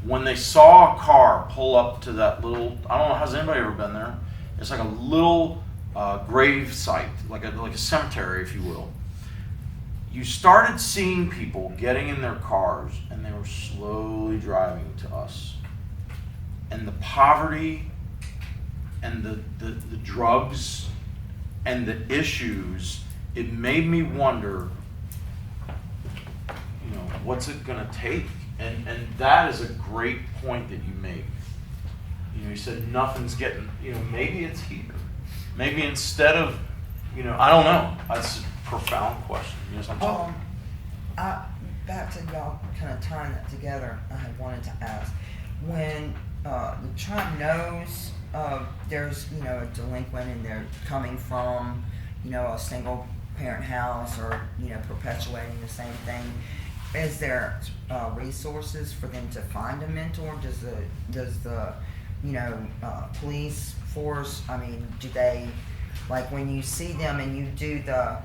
when they saw a car pull up to that little, I don't know, has anybody ever been there? It's like a little grave site, like a cemetery, if you will. You started seeing people getting in their cars and they were slowly driving to us. And the poverty and the drugs and the issues, it made me wonder, what's it gonna take? And that is a great point that you make. You said nothing's getting, maybe it's here. Maybe instead of, I don't know. That's a profound question. Back to y'all kind of tying that together, I had wanted to ask, when the child knows there's, a delinquent and they're coming from, a single parent house or, perpetuating the same thing, is there resources for them to find a mentor? Does the police force, do they, like when you see them and you do the,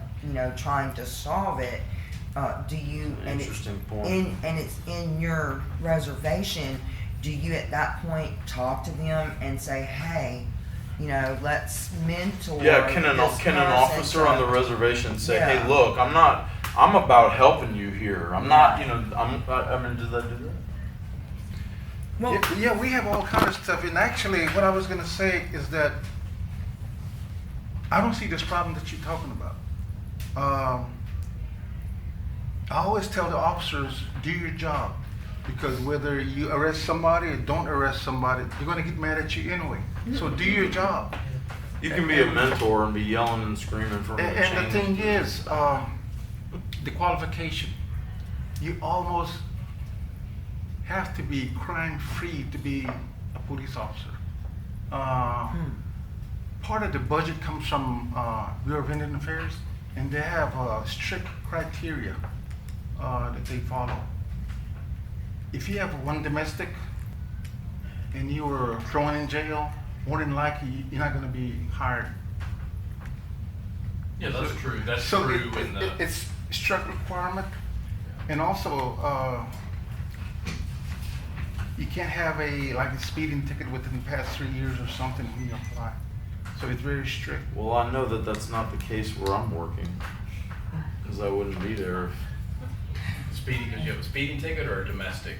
trying to solve it, do you, Interesting point. And it's in your reservation, do you at that point talk to them and say, hey, let's mentor? Yeah, can an officer on the reservation say, hey, look, I'm about helping you here. I'm not, does that do that? Well, Yeah, we have all kinds of stuff. And actually, what I was going to say is that I don't see this problem that you're talking about. I always tell the officers, do your job. Because whether you arrest somebody or don't arrest somebody, they're going to get mad at you anyway. So do your job. You can be a mentor and be yelling and screaming from the And the thing is, the qualification. You almost have to be crime-free to be a police officer. Part of the budget comes from Bureau of Indian Affairs, and they have strict criteria that they follow. If you have one domestic and you were thrown in jail, more than likely you're not going to be hired. Yeah, that's true. That's So true. it's strict requirement, and also you can't have a speeding ticket within the past 3 years or something when you apply. So it's very strict. Well, I know that that's not the case where I'm working, because I wouldn't be there. Speeding, because you have a speeding ticket or a domestic?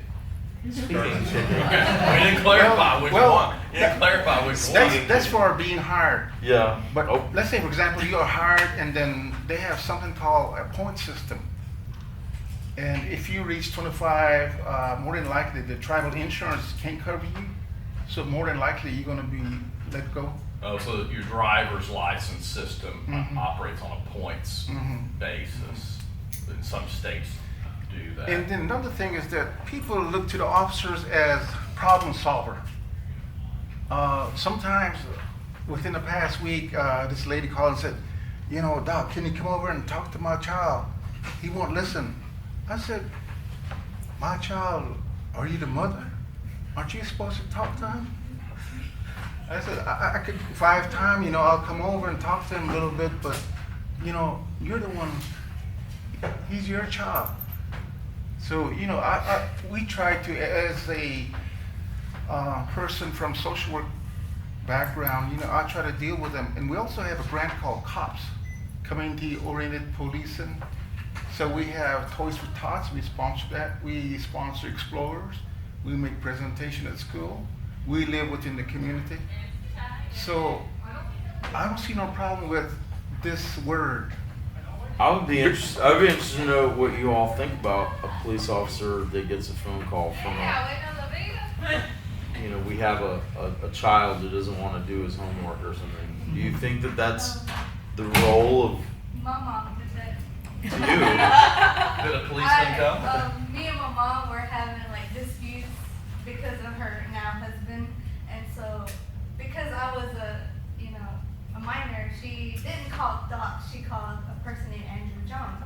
Speeding Okay. ticket. We didn't clarify which Well, one. You didn't clarify which one. That's for being hired. Yeah. But Oh. let's say, for example, you are hired and then they have something called a point system. And if you reach 25, more than likely the tribal insurance can't cover you. So more than likely you're going to be let go. Oh, so your driver's license system Mhm. operates on a points Mhm. basis. In some states do that. And then another thing is that people look to the officers as problem solver. Sometimes within the past week, this lady called and said, Doc, can you come over and talk to my child? He won't listen. I said, my child, are you the mother? Aren't you supposed to talk to him? I said, I could, if I have time, I'll come over and talk to him a little bit, but, you're the one, he's your child. So, you know, we try to, as a person from social work background, you know, I try to deal with them. And we also have a grant called COPS, Community Oriented Policing. So we have Toys for Tots, we sponsor that. We sponsor Explorers. We make presentation at school. We live within the community. So I don't see no problem with this word. I'd be interested to know what you all think about a police officer that gets a phone call from you know, we have a child who doesn't want to do his homework or something. Do you think that that's the role of My mom did that. to you? Did a policeman come? Me and my mom were having like disputes because of her now husband, and so because I was a minor, she didn't call Doc, she called a person named Andrew Jones.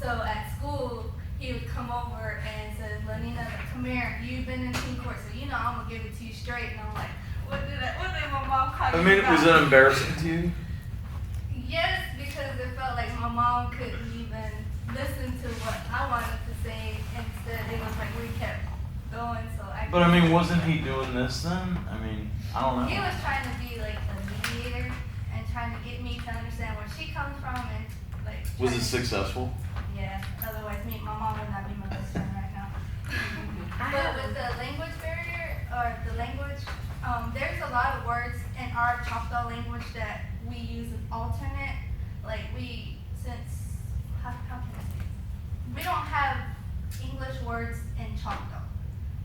So at school, he would come over and said, Lenina, come here, you've been in teen court, so you know I'm gonna give it to you straight. And I'm like, what did my mom call you? I mean, was about? it embarrassing to you? Yes, because it felt like my mom couldn't even listen to what I wanted to say. Instead, it was like we kept going. So But I mean, wasn't he doing this then? I mean, I don't know. He was trying to be like a mediator and trying to get me to understand where she comes from and like. Was trying it to- successful? Yeah. Otherwise, my mom would not be my best friend right now. But with the language barrier or the language, there's a lot of words in our Choctaw language that we use as alternate. Like how can I say this? We don't have English words in Choctaw.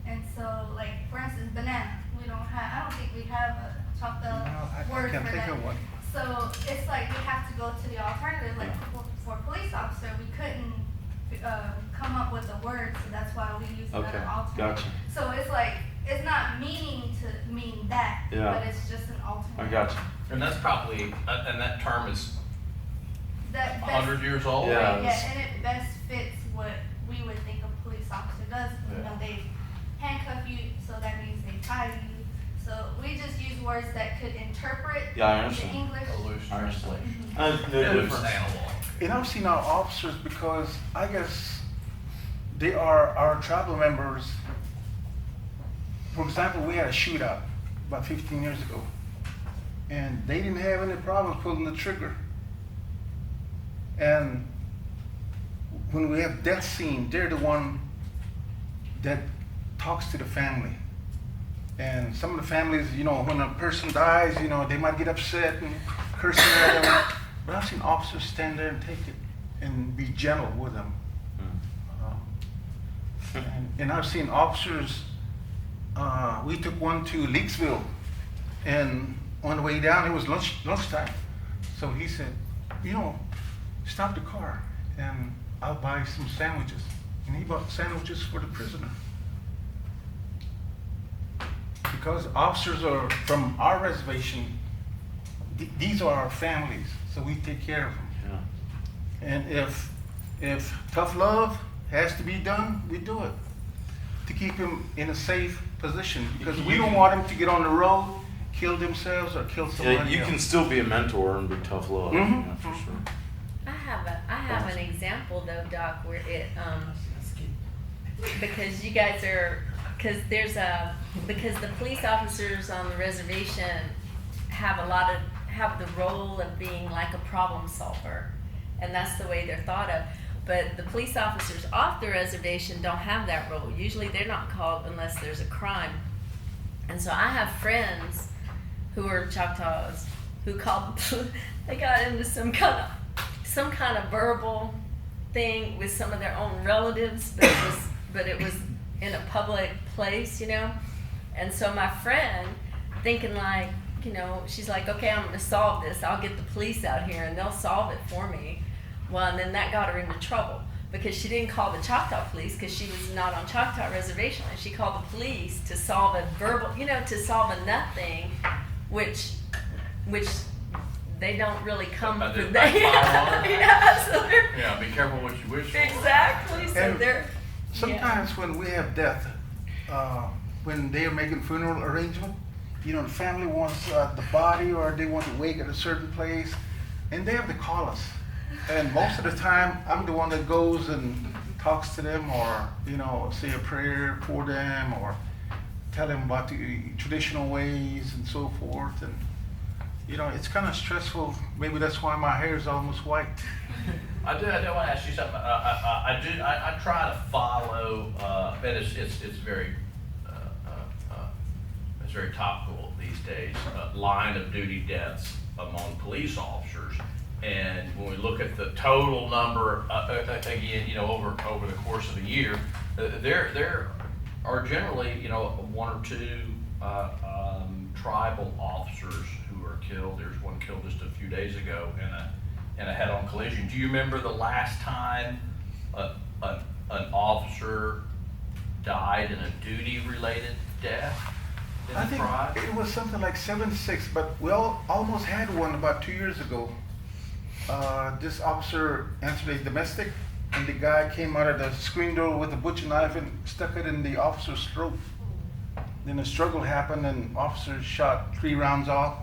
And so, like, for instance, banana. I don't think we have a Choctaw I word can't for think that. of one. So it's like we have to go to the alternative. Like for a police officer, we couldn't come up with a word, so that's why we use another Okay, alternate. gotcha. So it's like it's not meaning to mean that, Yeah. but it's just an alternate. I got you. And that's probably, and that term is That 100 years old? Yeah. Right, yeah, and it best fits what we would think a police officer does. You know, they handcuff you, so that means they tie you. So we just use words that could interpret Yeah, I the understand. English. A loose I understand. translation. No Different difference. animal. And I've seen our officers because I guess they are our tribal members. For example, we had a shootout about 15 years ago, and they didn't have any problem pulling the trigger. And when we have death scene, they're the one that talks to the family. And some of the families, you know, when a person dies, you know, they might get upset and cursing at them. But I've seen officers stand there and take it and be gentle with them. And I've seen officers, we took one to Leaksville, and on the way down, it was lunchtime. So he said, you know, stop the car and I'll buy some sandwiches. And he bought sandwiches for the prisoner. Because officers are from our reservation, these are our families, so we take care of them. Yeah. And if tough love has to be done, we do it to keep them in a safe position, because we don't want them to get on the road, kill themselves or kill somebody Yeah, you else. can still be a mentor and be tough love. Mhm. Yeah, for sure. I have an example though, Doc, where it because you guys are because the police officers on the reservation have the role of being like a problem solver, and that's the way they're thought of. But the police officers off the reservation don't have that role. Usually they're not called unless there's a crime. And so I have friends who are Choctaws who called, they got into some kind of verbal thing with some of their own relatives, but it was in a public place, you know? And so my friend, thinking like, you know, she's like, okay, I'm gonna solve this. I'll get the police out here and they'll solve it for me. Well, and then that got her into trouble because she didn't call the Choctaw police because she was not on Choctaw reservation. And she called the police to solve a verbal, you know, to solve a nothing, which they don't really come That for did that. backfire on her? Yeah, so they're, Yeah, be careful what you wish for. exactly. So And they're Sometimes when we have death, when they are making funeral arrangement, you know, the family wants the body or they want to wake at a certain place, and they have to call us. And most of the time, I'm the one that goes and talks to them, or say a prayer for them, or tell them about the traditional ways and so forth. And it's kind of stressful. Maybe that's why my hair is almost white. I do want to ask you something. I try to follow, and it's very it's very topical these days. Line of duty deaths among police officers, and when we look at the total number, again, over the course of a year, there are generally one or two tribal officers who are killed. There's one killed just a few days ago in a head-on collision. Do you remember the last time an officer died in a duty-related death in I the think tribe? it was something like 7-6, but we almost had one about 2 years ago. This officer answered a domestic, and the guy came out of the screen door with a butcher knife and stuck it in the officer's throat. Then a struggle happened, and officer shot 3 rounds off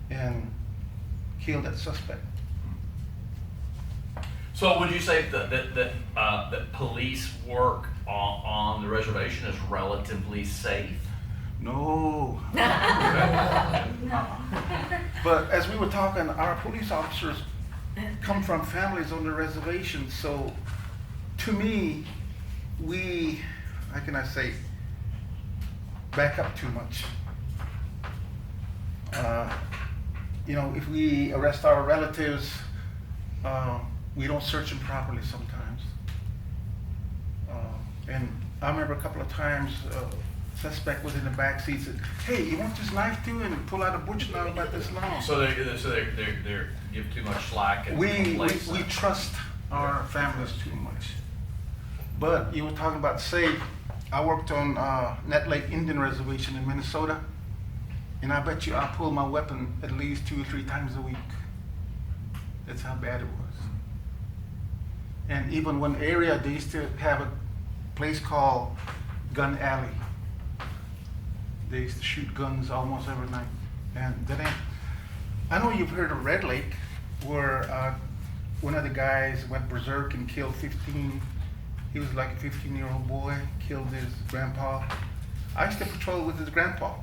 and killed that suspect. So would you say that police work on the reservation is relatively safe? No. But as we were talking, our police officers come from families on the reservation, so to me, how can I say, back up too much. If we arrest our relatives, we don't search them properly sometimes. And I remember a couple of times, suspect was in the back seat, said, "Hey, you want this knife too?" and pull out a butcher knife about this long. So they give too much slack. And We trust our families too much. But you were talking about safe. I worked on Net Lake Indian Reservation in Minnesota, and I bet you I pull my weapon at least 2 or 3 times a week. That's how bad it was. And even one area, they used to have a place called Gun Alley. They used to shoot guns almost every night. And I know you've heard of Red Lake, where one of the guys went berserk and killed 15. He was like a 15-year-old boy, killed his grandpa. I used to patrol with his grandpa,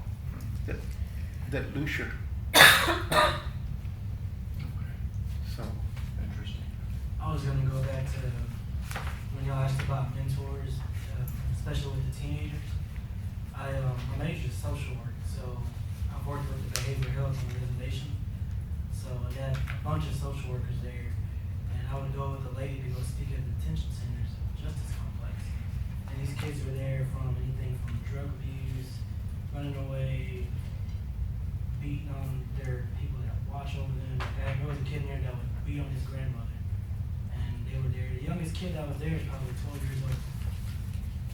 that Lucier. So. Interesting. I was gonna go back to when y'all asked about mentors, especially with the teenagers. My major is social work, so I've worked with the behavioral health on the reservation. So I got a bunch of social workers there, and I would go with a lady to go speak at the detention centers, justice complex. And these kids were there from anything from drug abuse, running away, beating on their people that watch over them. Like there was a kid in there that would beat on his grandmother, and they were there. The youngest kid that was there was probably 12 years old.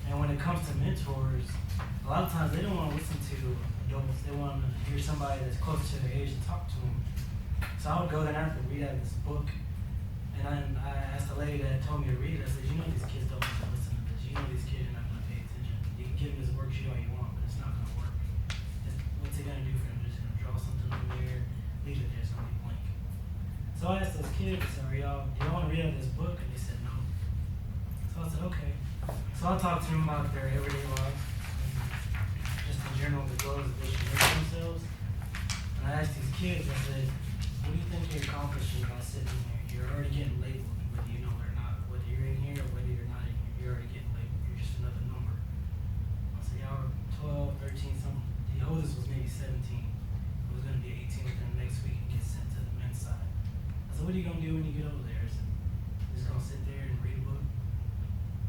And when it comes to mentors, a lot of times they don't want to listen to adults. They want to hear somebody that's close to their age and talk to them. So I would go there and I would read out of this book. And I asked the lady that told me to read it, I said, these kids don't want to listen to this. These kids are not going to pay attention. You can give them this worksheet all you want, but it's not going to work. What's it going to do for them? They're just going to draw something over there, leave it there, it's going to be blank. So I asked those kids, do y'all want to read out of this book? And they said no. So I said, okay. So I talked to them about their everyday lives, and just in general, the goals that they should make for themselves. And I asked these kids, I said, what do you think you're accomplishing by sitting here? You're already getting labeled, whether you know it or not. Whether you're in here or whether you're not in here, you're already getting labeled. You're just another number. I said, y'all are 12, 13, something. The oldest was maybe 17. It was going to be 18 within the next week and get sent to the men's side. I said, what are you going to do when you get over there? I said, you're just going to sit there and read a book?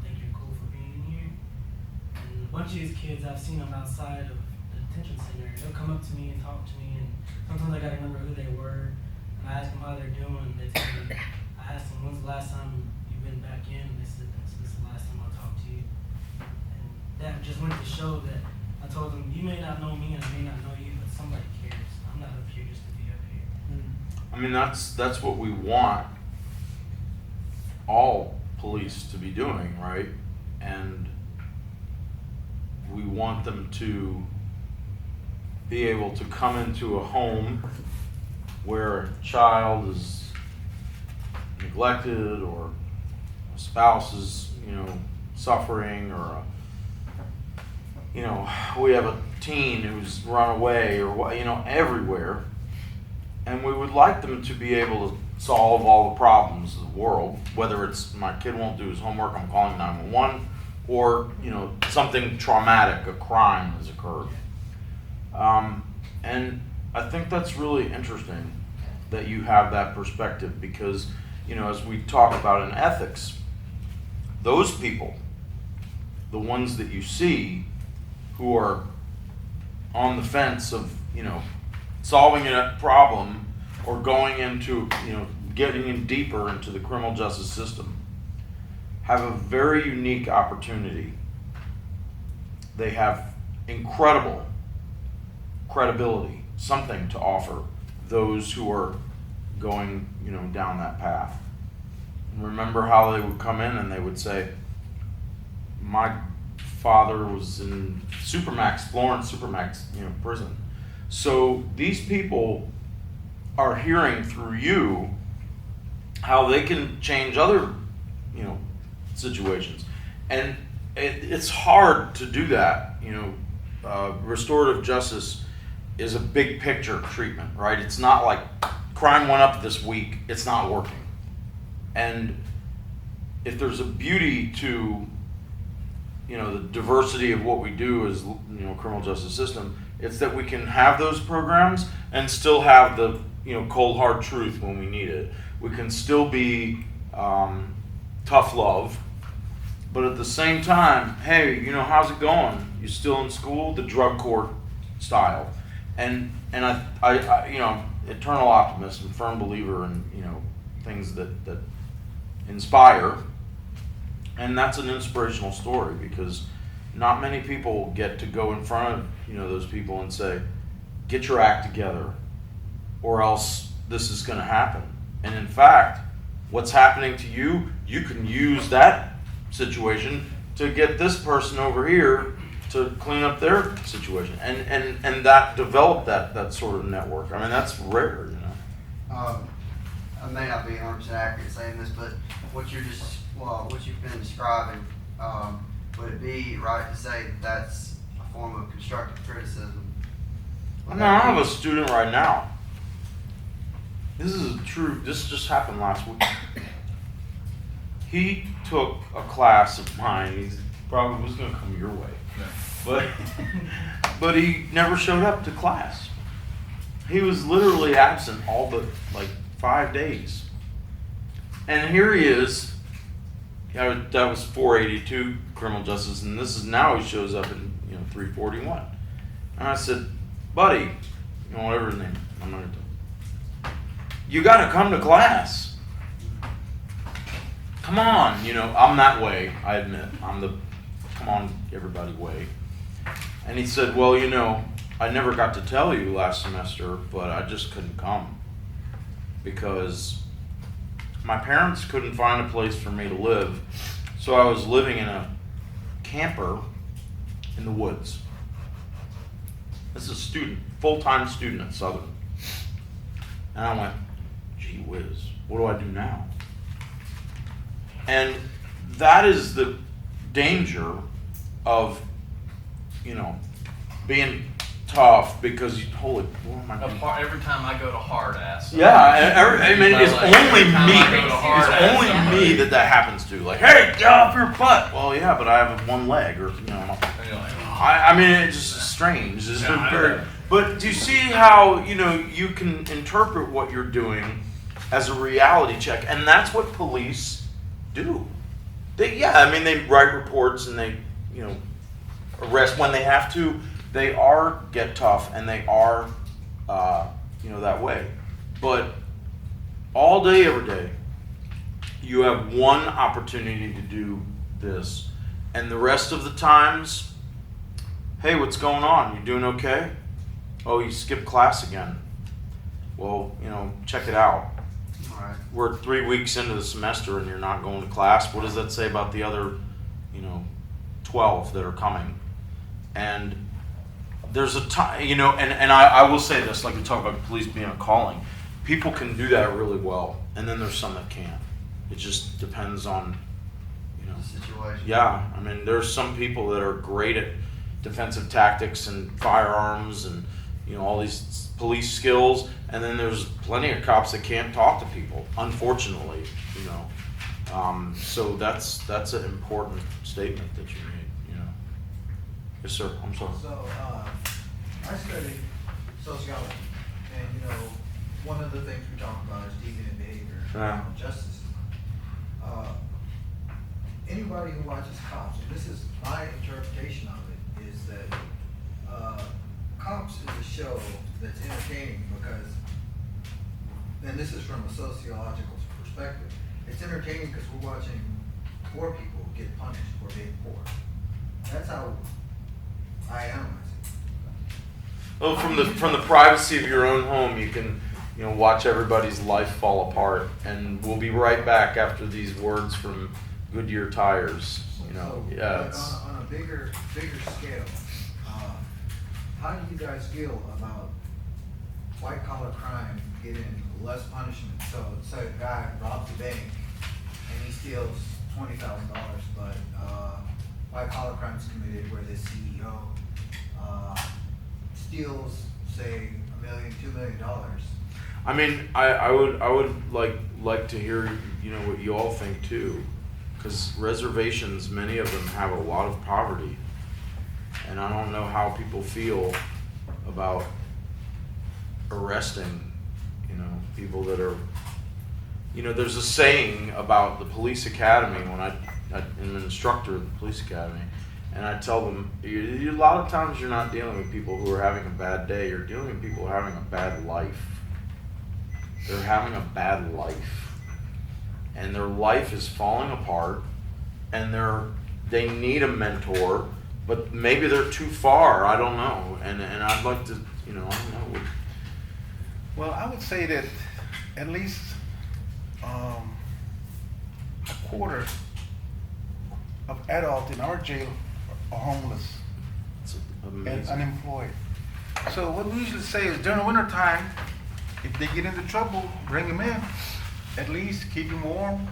Think you're cool for being in here? And a bunch of these kids, I've seen them outside of the detention center. They'll come up to me and talk to me, and sometimes I got to remember who they were. And I ask them how they're doing. They tell me, I asked them, when's the last time you've been back in? And they said, this is the last time I talked to you. And that just went to show that I told them, you may not know me and I may not know you, but somebody cares. I'm not up here just to be up here. I mean, that's what we want all police to be doing, right? And we want them to be able to come into a home where a child is neglected or spouse is, suffering, or we have a teen who's run away, or everywhere, and we would like them to be able to solve all the problems of the world, whether it's my kid won't do his homework, I'm calling 911, or something traumatic, a crime has occurred. And I think that's really interesting that you have that perspective, because as we talk about in ethics, those people, the ones that you see who are on the fence of solving a problem or going into getting in deeper into the criminal justice system, have a very unique opportunity. They have incredible credibility, something to offer those who are going down that path. And remember how they would come in and they would say, my father was in Florence Supermax prison. So these people are hearing through you how they can change other situations, and it's hard to do that. Restorative justice is a big picture treatment, right? It's not like crime went up this week, it's not working. And if there's a beauty to the diversity of what we do as criminal justice system, it's that we can have those programs and still have the cold hard truth when we need it. We can still be tough love, but at the same time, hey, how's it going? You still in school? The drug court style. And I eternal optimist and firm believer in things that inspire, and that's an inspirational story, because not many people get to go in front of those people and say, get your act together, or else this is going to happen. And in fact, what's happening to you, you can use that situation to get this person over here to clean up their situation, and that develop that sort of network. I mean, that's rare, I may not be 100% accurate saying this, but what you've been describing, would it be right to say that that's a form of constructive criticism? I have a student right now. This just happened last week. He took a class of mine. He probably was going to come your way, but he never showed up to class. He was literally absent all but 5 days. And here he is. That was 482 criminal justice, and this is now he shows up in 341. And I said, buddy, whatever his name is, I'm not gonna tell you. You got to come to class. Come on, I'm that way. I admit, I'm the come on everybody way. And he said, well, I never got to tell you last semester, but I just couldn't come because my parents couldn't find a place for me to live, so I was living in a camper in the woods. This is a student, full-time student at Southern. And I went, gee whiz, what do I do now? And that is the danger of, being tough, because holy, what am I doing? Every time I go to hard ass. Yeah, it's only every time me. I go to hard It's ass, only I'm me that happens to. Like, hey, get off your butt. Well, yeah, but I have one leg, or And you're like, oh. I mean, it's just strange. It's Yeah, I very, know. but do you see how you can interpret what you're doing as a reality check, and that's what police do. They write reports and they arrest when they have to. They get tough, and they are that way. But all day, every day, you have one opportunity to do this, and the rest of the times, hey, what's going on? You doing okay? Oh, you skipped class again. Well, check it out. All right. We're 3 weeks into the semester and you're not going to class. What does that say about the other, 12 that are coming? And there's a time, and I will say this, like we talk about police being a calling. People can do that really well, and then there's some that can't. It just depends on you know. The situation. Yeah, I mean, there's some people that are great at defensive tactics and firearms and, you know, all these police skills, and then there's plenty of cops that can't talk to people, unfortunately, you know. So that's an important statement that you made, you know. Yes, sir, I'm sorry. So, I study sociology, and you know, one of the things we talk about is deviant behavior in Yeah. criminal justice. Anybody who watches Cops, and this is my interpretation of it, is that Cops is a show that's entertaining because, and this is from a sociological perspective, it's entertaining because we're watching poor people get punished for being poor. That's how I analyze it. Well, from the privacy of your own home, you can, you know, watch everybody's life fall apart, and we'll be right back after these words from Goodyear Tires. You know, So, yeah, like it's, on a bigger scale, how do you guys feel about white collar crime getting less punishment? So, say a guy robs a bank and he steals $20,000, but white collar crime is committed where the CEO steals, say, $1 million, $2 million. I mean, I would like to hear, you know, what you all think too, because reservations, many of them have a lot of poverty, and I don't know how people feel about arresting, you know, people that are, you know, there's a saying about the police academy when I'm an instructor at the police academy, and I tell them, a lot of times you're not dealing with people who are having a bad day, you're dealing with people who are having a bad life. They're having a bad life, and their life is falling apart, and they need a mentor, but maybe they're too far. I don't know, and I'd like to, you know, I don't know. Well, I would say that at least a quarter of adults in our jail are homeless It's and amazing. unemployed. So what we usually say is during the winter time, if they get into trouble, bring them in. At least keep them warm,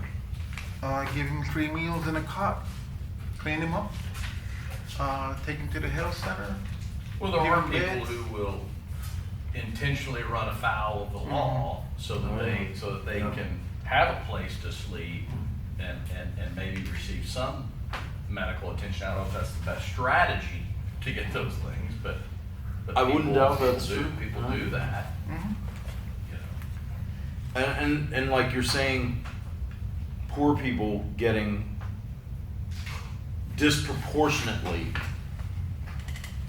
give them 3 meals in a cot, clean them up, take them to the health center. Well, there give are them people beds. who will intentionally run afoul of the law so that they can have a place to sleep and maybe receive some medical attention. I don't know if that's the best strategy to get those things, but I wouldn't people- doubt that's people do- true. People do that, Mhm. you know. And like you're saying, poor people getting disproportionately,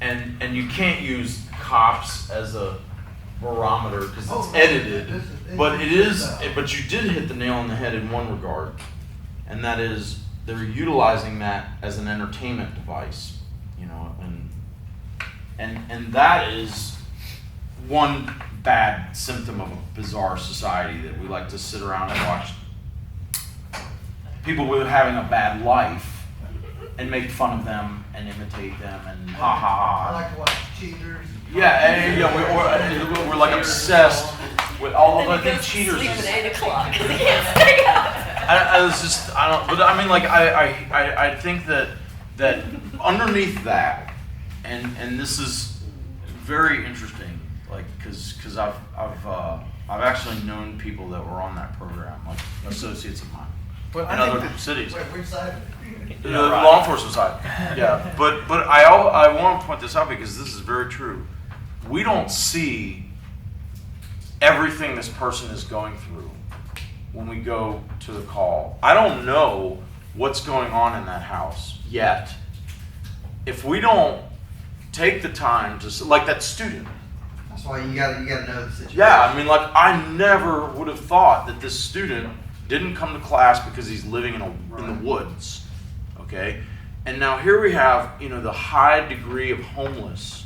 and you can't use cops as a barometer because Oh, it's no, edited, this is- but it is. uh, But you did hit the nail on the head in one regard, and that is they're utilizing that as an entertainment device, you know, and that is one bad symptom of a bizarre society that we like to sit around and watch people with having a bad life and make fun of them and imitate them and ha ha I ha. like to watch cheaters. Yeah, and, yeah, we're like obsessed with all of. I And he think goes to cheaters sleep is. at 8 o'clock 'cause he can't stay up. I was just, I don't, but I mean, like, I think that underneath that, and this is very interesting, like, cause I've actually known people that were on that program, like associates of mine, Well, in I think other that cities. Wait, which side of it? The law enforcement side, yeah, but I want to point this out because this is very true. We don't see everything this person is going through when we go to the call. I don't know what's going on in that house yet. If we don't take the time to, like that student. That's why you gotta know the situation. Yeah, I mean, like, I never would have thought that this student didn't come to class because he's living in the woods, okay? And now here we have, you know, the high degree of homeless.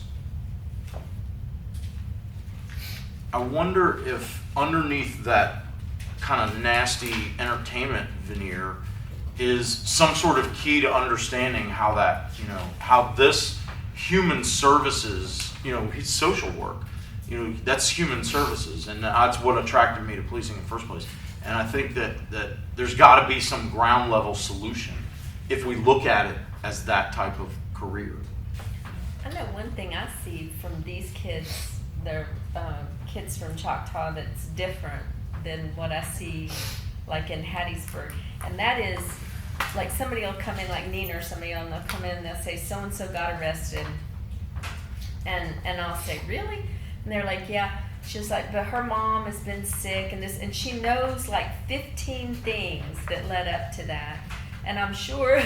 I wonder if underneath that kind of nasty entertainment veneer is some sort of key to understanding how that, you know, how this human services, you know, social work, you know, that's human services, and that's what attracted me to policing in the first place. And I think that there's got to be some ground level solution. if we look at it as that type of career. I know one thing I see from these kids, they're kids from Choctaw, that's different than what I see like in Hattiesburg. And that is, like, somebody will come in, like Nina or somebody, and they'll come in and they'll say, so-and-so got arrested. And I'll say, really? And they're like, yeah. She's like, but her mom has been sick and this, and she knows like 15 things that led up to that. And I'm sure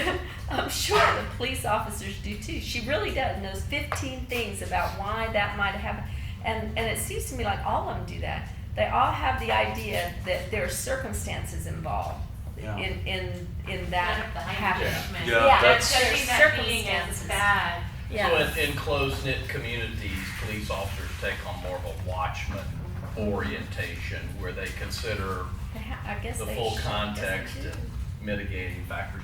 the police officers do too. She really does, knows 15 things about why that might have happened. And it seems to me like all of them do that. They all have the idea that there are circumstances involved Yeah. in that happening. Yeah, that's- there's circumstances. bad. Yeah. So in close-knit communities, police officers take on more of a watchman orientation where they consider I guess the they full should. context Yes, they do. and mitigating factors.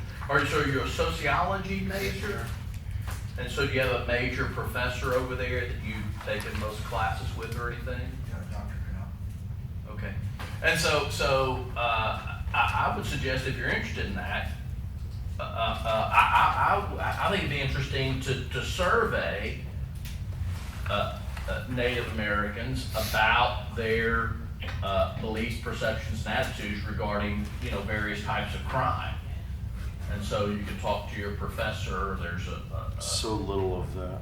So you're a sociology major? And so do you have a major professor over there that you've taken most classes with or anything? Yeah, Dr. Canal. Okay. And so I would suggest if you're interested in that, I think it'd be interesting to survey Native Americans about their beliefs, perceptions, and attitudes regarding, you know, various types of crime. And so you can talk to your professor. There's So little of that.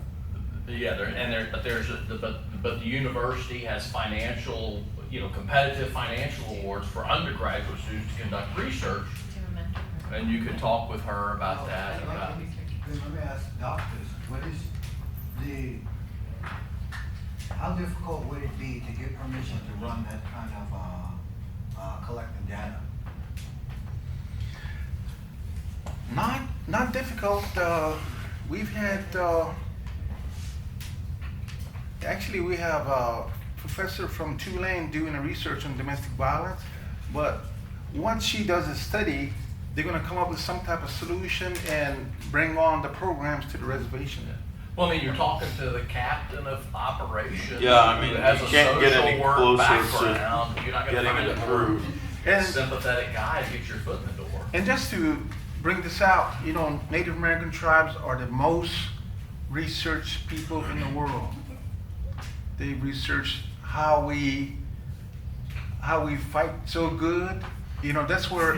but the university has financial, you know, competitive financial awards for undergraduate students to conduct research. And you could talk with her about that. About, Let me ask doctors, what is how difficult would it be to get permission to run that kind of collecting data? Not difficult. We've had actually we have a professor from Tulane doing a research on domestic violence, but once she does a study, they're going to come up with some type of solution and bring on the programs to the reservation. well, I mean, you're talking to the captain of operations. Yeah, I mean, who has you a can't get social any work closer to background. You're not going to getting find it a more approved. And sympathetic guy to get your foot in the door. And just to bring this out, you know, Native American tribes are the most researched people in the world. They research how we fight so good. You know, that's where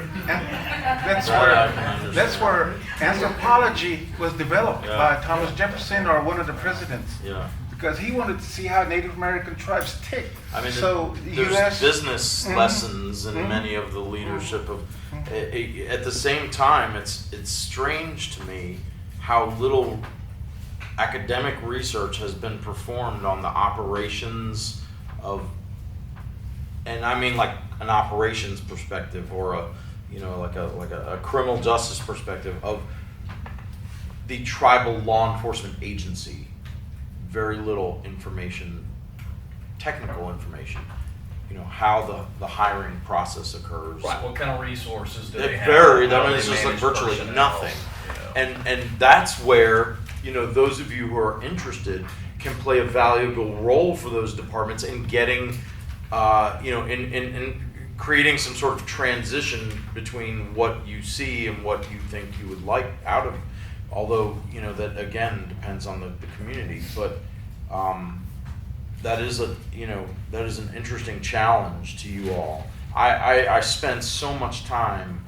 anthropology was developed Yeah. by Thomas Jefferson or one of the presidents, Yeah. because he wanted to see how Native American tribes tick. I mean, so the there's U.S. business Mhm. lessons in Mhm. many of the leadership of. At the same time, it's strange to me how little academic research has been performed on the operations of, and I mean like an operations perspective or a, you know, like a criminal justice perspective of the tribal law enforcement agency. Very little information, technical information, you know, how the hiring process occurs. Right. What kind of resources do they It have? varied. How I do mean, they it's just like manage virtually personnel? nothing. You know? And that's where, you know, those of you who are interested can play a valuable role for those departments in getting, you know, in creating some sort of transition between what you see and what you think you would like out of. Although, you know, that again depends on the community, but that is an interesting challenge to you all. I spend so much time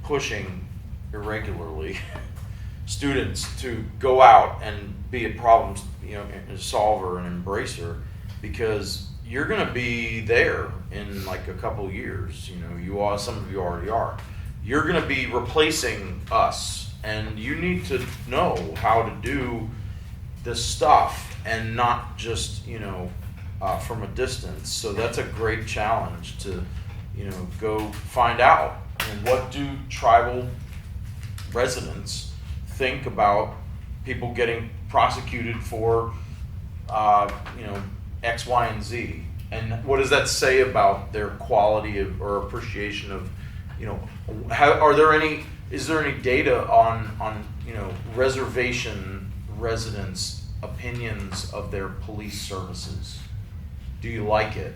pushing irregularly students to go out and be a problem, you know, a solver and embracer, because you're going to be there in like a couple years. You know, some of you already are. You're going to be replacing us, and you need to know how to do this stuff and not just, you know, from a distance. So that's a great challenge to, you know, go find out. And what do tribal residents think about people getting prosecuted for, you know, X, Y, and Z? And what does that say about their quality of, or appreciation of, you know, is there any data on, you know, reservation residents' opinions of their police services? Do you like it?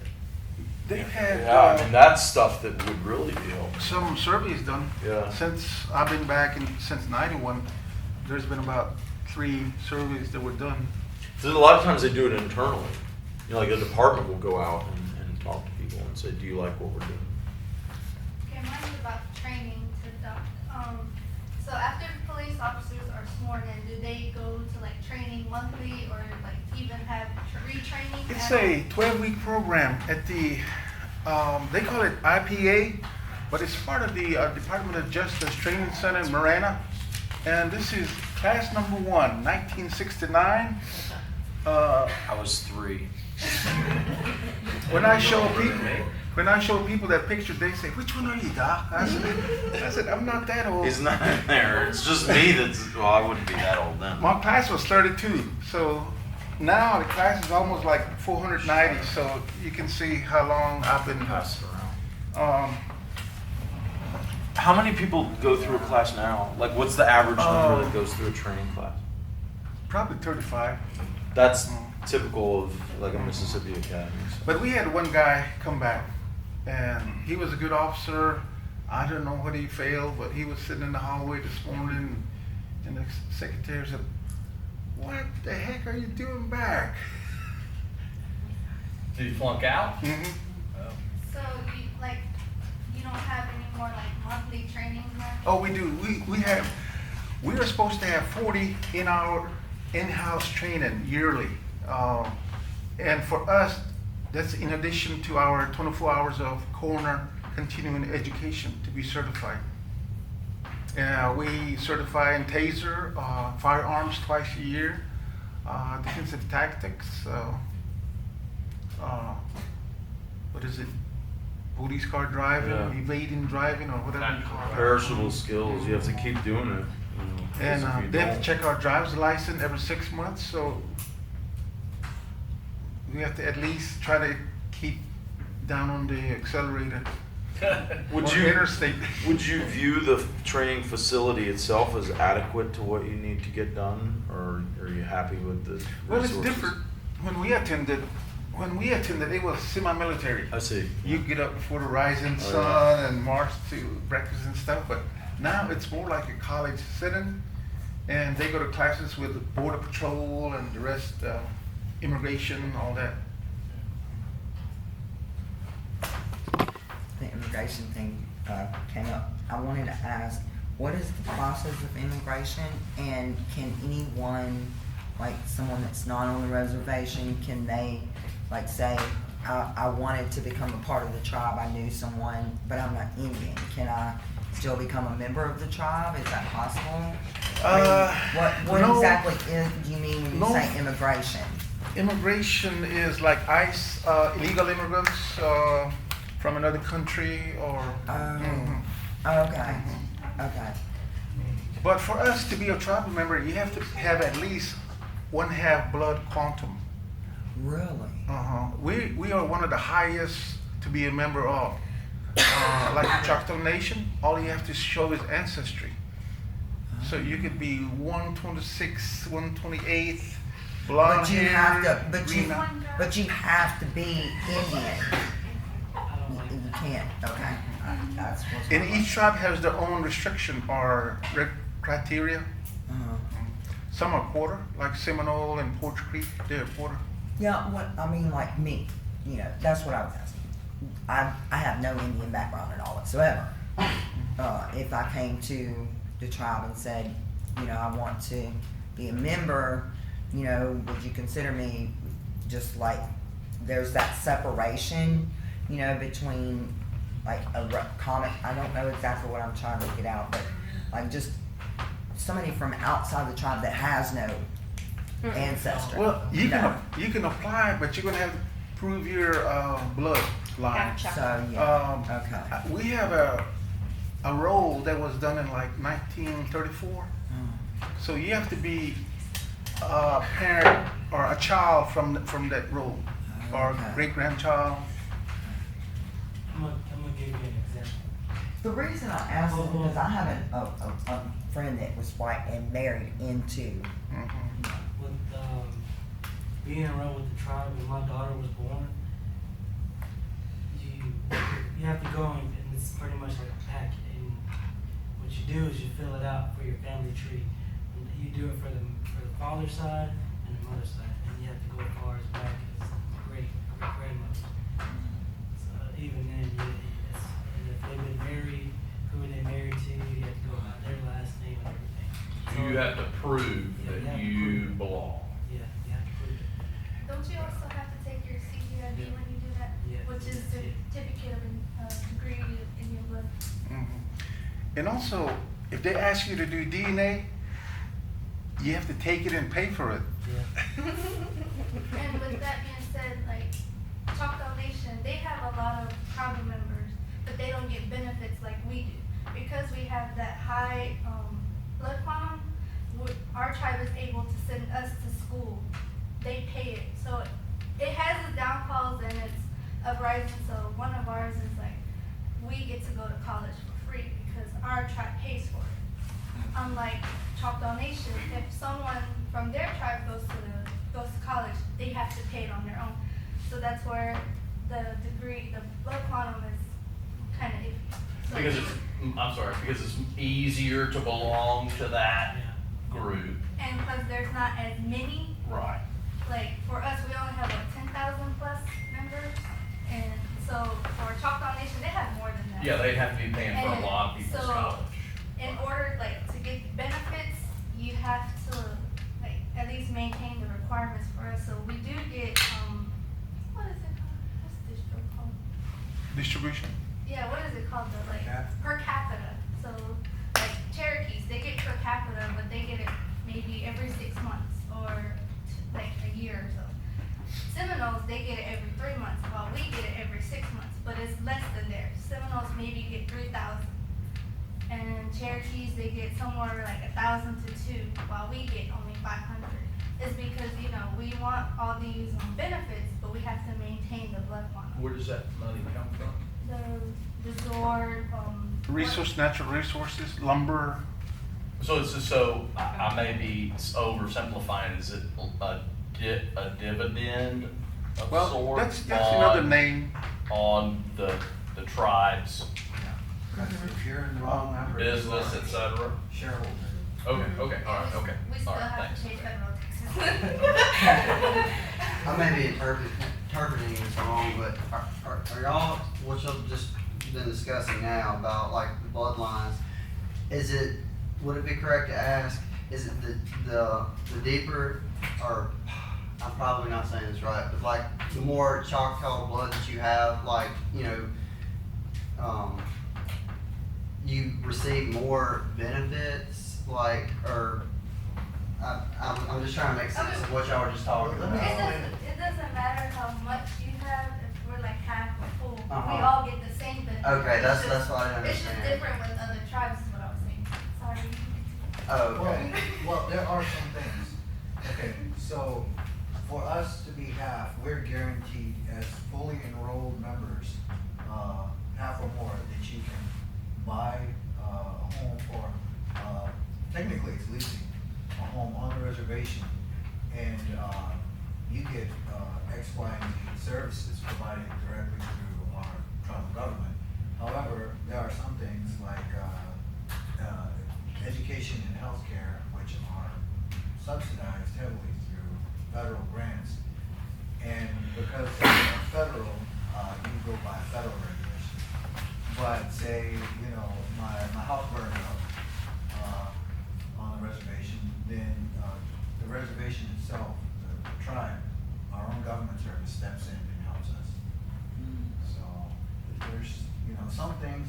they've had Yeah, I mean, that's stuff that would really be helpful. some surveys done. Yeah. Since I've been back since '91, there's been about 3 surveys that were done. So a lot of times they do it internally. You know, like a department will go out and talk to people and say, do you like what we're doing? Okay, mine is about training to so after police officers are sworn in, do they go to like training monthly or like even have retraining? It's a 12-week program at the, they call it IPA, but it's part of the Department of Justice Training Center in Marana. And this is class number 1, 1969. I was 3. When I show people that picture, they say, "Which one are you, Doc?" I said, "I'm not that old." He's not in there. It's just me that's, well, I wouldn't be that old then. My class was 32, so now the class is almost like 490. So you can see how long I've been. Pass it around. How many people go through a class now? Like, what's the average number that goes through a training class? Probably 35. That's typical of like a Mississippi academy. So. But we had one guy come back, and he was a good officer. I don't know what he failed, but he was sitting in the hallway this morning, and the secretary said, "What the heck are you doing back?" Did you flunk out? Mm-hmm. So you don't have any more like monthly training? Oh, we do. We are supposed to have 40 in our in-house training yearly. And for us, that's in addition to our 24 hours of coroner continuing education to be certified. We certify in taser, firearms twice a year, defensive tactics, what is it? Police car driving, Yeah. evading driving, or whatever you call it. Perishable skills. You have to keep doing it. And Because if you they have to don't- check our driver's license every 6 months, so we have to at least try to keep down on the accelerator. Would on you the interstate? Would you view the training facility itself as adequate to what you need to get done, or are you happy with the Well, it's resources? different. When we attended, it was semi-military. I see. You get up before the rising Oh, sun yeah. and march to breakfast and stuff, but now it's more like a college setting, and they go to classes with Border Patrol and the rest, immigration, all that. The immigration thing came up. I wanted to ask, what is the process of immigration, and can anyone, like someone that's not on the reservation, can they, like say, I wanted to become a part of the tribe, I knew someone, but I'm not Indian, can I still become a member of the tribe? Is that possible? What no. exactly do you mean when you No. say immigration? Immigration is like ICE, illegal immigrants from another country or. Mhm. Okay, okay. But for us to be a tribal member, you have to have at least 1/2 blood quantum. Really? We are one of the highest to be a member of. Like the Choctaw Nation, all you have to show is ancestry. So you could be 126, 128th, blonde But you hair, have to, green eye. but you have to be Indian. You can't, okay. That's what's. And each tribe has their own restriction or criteria. Some are quarter, like Seminole and Poarch Creek, they're quarter. Yeah, I mean, like me, that's what I was asking. I have no Indian background at all whatsoever. If I came to the tribe and said, I want to be a member, would you consider me just like, there's that separation, between like a comic, I don't know exactly what I'm trying to get out, but like just somebody from outside the tribe that has no ancestry. Well, you can apply, but you're gonna have to prove your blood line. Half Choctaw. So, yeah, okay. We have a roll that was done in like 1934. So you have to be a parent or a child from that roll, or Okay. great-grandchild. I'm gonna give you an example. The reason I asked is because I have a friend that was white and married into. With being enrolled with the tribe when my daughter was born, you have to go and it's pretty much like a packet. And what you do is you fill it out for your family tree. And you do it for the father's side and the mother's side, and you have to go as far as back as great grandmother. So even then, and if they've been married, who they married to, you have to go by their last name and everything. So, You have to prove Yeah, you have that to you prove. belong. Yeah, you have to prove it. Don't you also have to take your CGID Yeah. when you do that? Yeah. Which is the certificate of degree in your blood. And also, if they ask you to do DNA, you have to take it and pay for it. Yeah. And with that being said, like Choctaw Nation, they have a lot of tribal members, but they don't get benefits like we do. Because we have that high blood quantum, our tribe is able to send us to school. They pay it. So it has its downfalls and its uprising. So one of ours is like, we get to go to college for free because our tribe pays for it. Unlike Choctaw Nation, if someone from their tribe goes to college, they have to pay it on their own. So that's where the blood quantum is kind of iffy. So Because it's easier to belong to that Yeah. group. and plus there's not as many. Right. Like for us, we only have like 10,000 plus members, and so for Choctaw Nation, they have more than that. Yeah, they'd have to be paying for a And lot of people's so- college. In order like to get benefits, you have to like at least maintain the requirements for us. So we do get what is it called? What's this drug called? Distribution. Yeah, what is it called though? Like Cap? per capita. So like Cherokees, they get per capita, but they get it maybe every 6 months or like a year or so. Seminoles, they get it every 3 months, while we get it every 6 months, but it's less than theirs. Seminoles maybe get 3,000. And Cherokees, they get somewhere like 1,000 to 2, while we get only 500. It's because, you know, we want all these benefits, but we have to maintain the blood quantum. Where does that money come from? The resort, Natural resources, lumber. So it's just, so I may be oversimplifying. Is it a dividend of Well, sorts that's another on- name. on the tribe's Because if you're in the wrong number. business, et cetera? Shareholder. Okay, okay, all right, okay. We still All right, have thanks. to pay federal taxes. I may be interpreting this wrong, but are y'all, what y'all just been discussing now about like the bloodlines, would it be correct to ask, is it the deeper, or I'm probably not saying this right, but like the more Choctaw blood that you have, like, you know, you receive more benefits, like, or I'm just trying to make sense of what y'all were just talking Let me about. It doesn't matter how much you have, if we're like half or full, we Uh-huh. all get the same benefit. Okay, that's It's just- what I It's just understand. different with other tribes, is what I was saying. Sorry. Oh, Well, okay. well, there are some things. Okay, so for us to be half, we're guaranteed as fully enrolled members, half or more, that you can buy a home or, technically it's leasing a home on the reservation. And, you get, X, Y, and Z services provided directly through our tribal government. However, there are some things like, education and healthcare, which are subsidized heavily through federal grants. And because they're federal, you go by federal regulations. But say, you know, my house burned up, on the reservation, then, the reservation itself, the tribe, our own government service steps in and helps us. So, there's, you know, some things,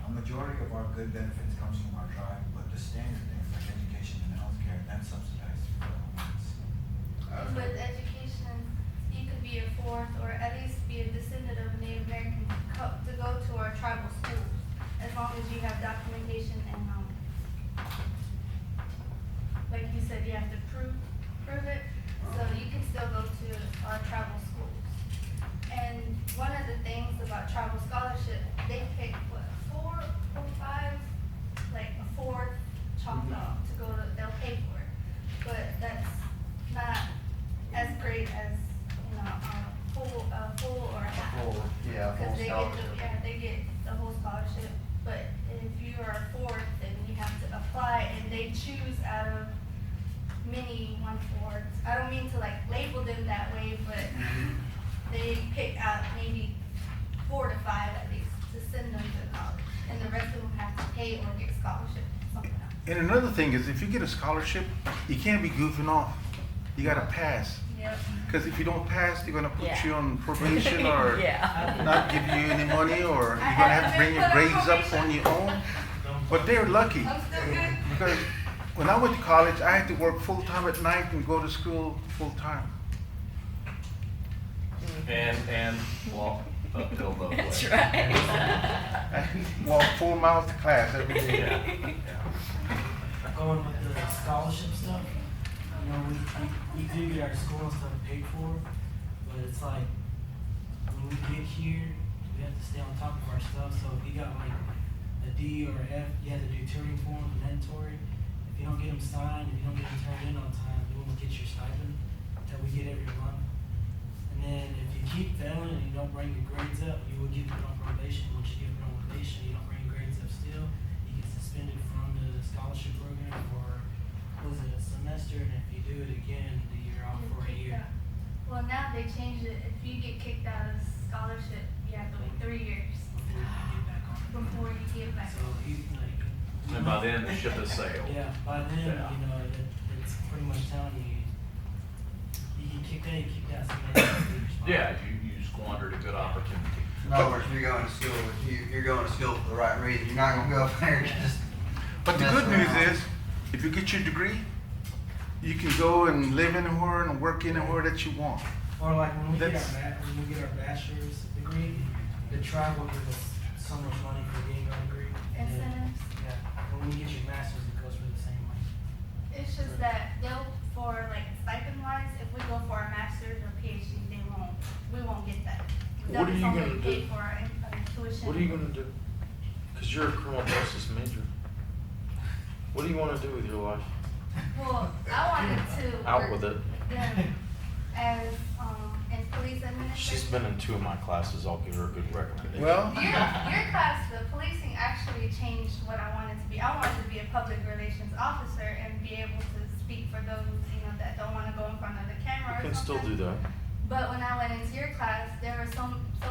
a majority of our good benefits comes from our tribe, but the standard things like education and healthcare, that's subsidized through federal grants. And with education, you could be a fourth or at least be a descendant of a Native American to go to our tribal schools, as long as you have documentation and, like you said, you have to prove it, so you can still go to our tribal schools. And one of the things about tribal scholarship, they pick what, 4 or 5, like a fourth Choctaw to go to, they'll pay for it. But that's not as great as, you know, full or half. Full Because they get scholarship. to choose out of many 1-4s. I don't mean to like label them that way, but they pick out maybe 4 to 5 at least to send them to college, and the rest of them have to pay or get scholarship, something else. And another thing is, if you get a scholarship, you can't be goofing off. You gotta pass. Yep. Because if you don't pass, they're gonna put Yeah. you on probation or Yeah. not give you any money, or you're gonna have to bring your grades up on your own. But they're lucky. I'm still good. Because when I went to college, I had to work full-time at night and go to school full-time. And walk uphill both ways. That's right. I walked 4 miles to class every day. Yeah, Going with the scholarship stuff, you know, we do get our school and stuff paid for, but it's like, when we get here, we have to stay on top of our stuff, so if you got like a D or a F, you have to do tutoring forms, mandatory. If you don't get them signed, if you don't get them turned in on time, you won't get your stipend that we get every month. And then if you keep failing and you don't bring your grades up, you will get put on probation. Once you get put on probation, you don't bring your grades up still, you get suspended from the scholarship program for, what was it, a semester, and if you do it again, you're off for a year. Well, now they changed it. If you get kicked out of scholarship, you have to wait 3 years Before you get back on. before you get back. So you like. And by then, the ship has sailed. Yeah, by then, Yeah. you know, it's pretty much telling you, you get kicked out, you kicked out, somebody else will be responsible. Yeah, you squandered a good opportunity. In other words, you're going to school, you're going to school for the right reason. You're not gonna go up there and just. But the mess good news around. is, if you get your degree, you can go and live anywhere and work anywhere that you want. Or like when we get That's- our bachelor's degree, the tribe will give us so much money for getting our degree. And then- Incentives. Yeah, and when you get your master's, it goes for the same money. It's just that they'll, for like stipend wise, if we go for our master's or PhD, we won't get that. What are you That's gonna only do? paid for our tuition. What are you gonna do? Cause you're a criminal justice major. What do you wanna do with your life? Well, I wanted to Out work with it. them as, in police administration. She's been in 2 of my classes, I'll give her a good recommendation. Well, Your class, the policing actually changed what I wanted to be. I wanted to be a public relations officer and be able to speak for those, that don't wanna go in front of the camera or You can still something. do that. But when I went into your class, there were so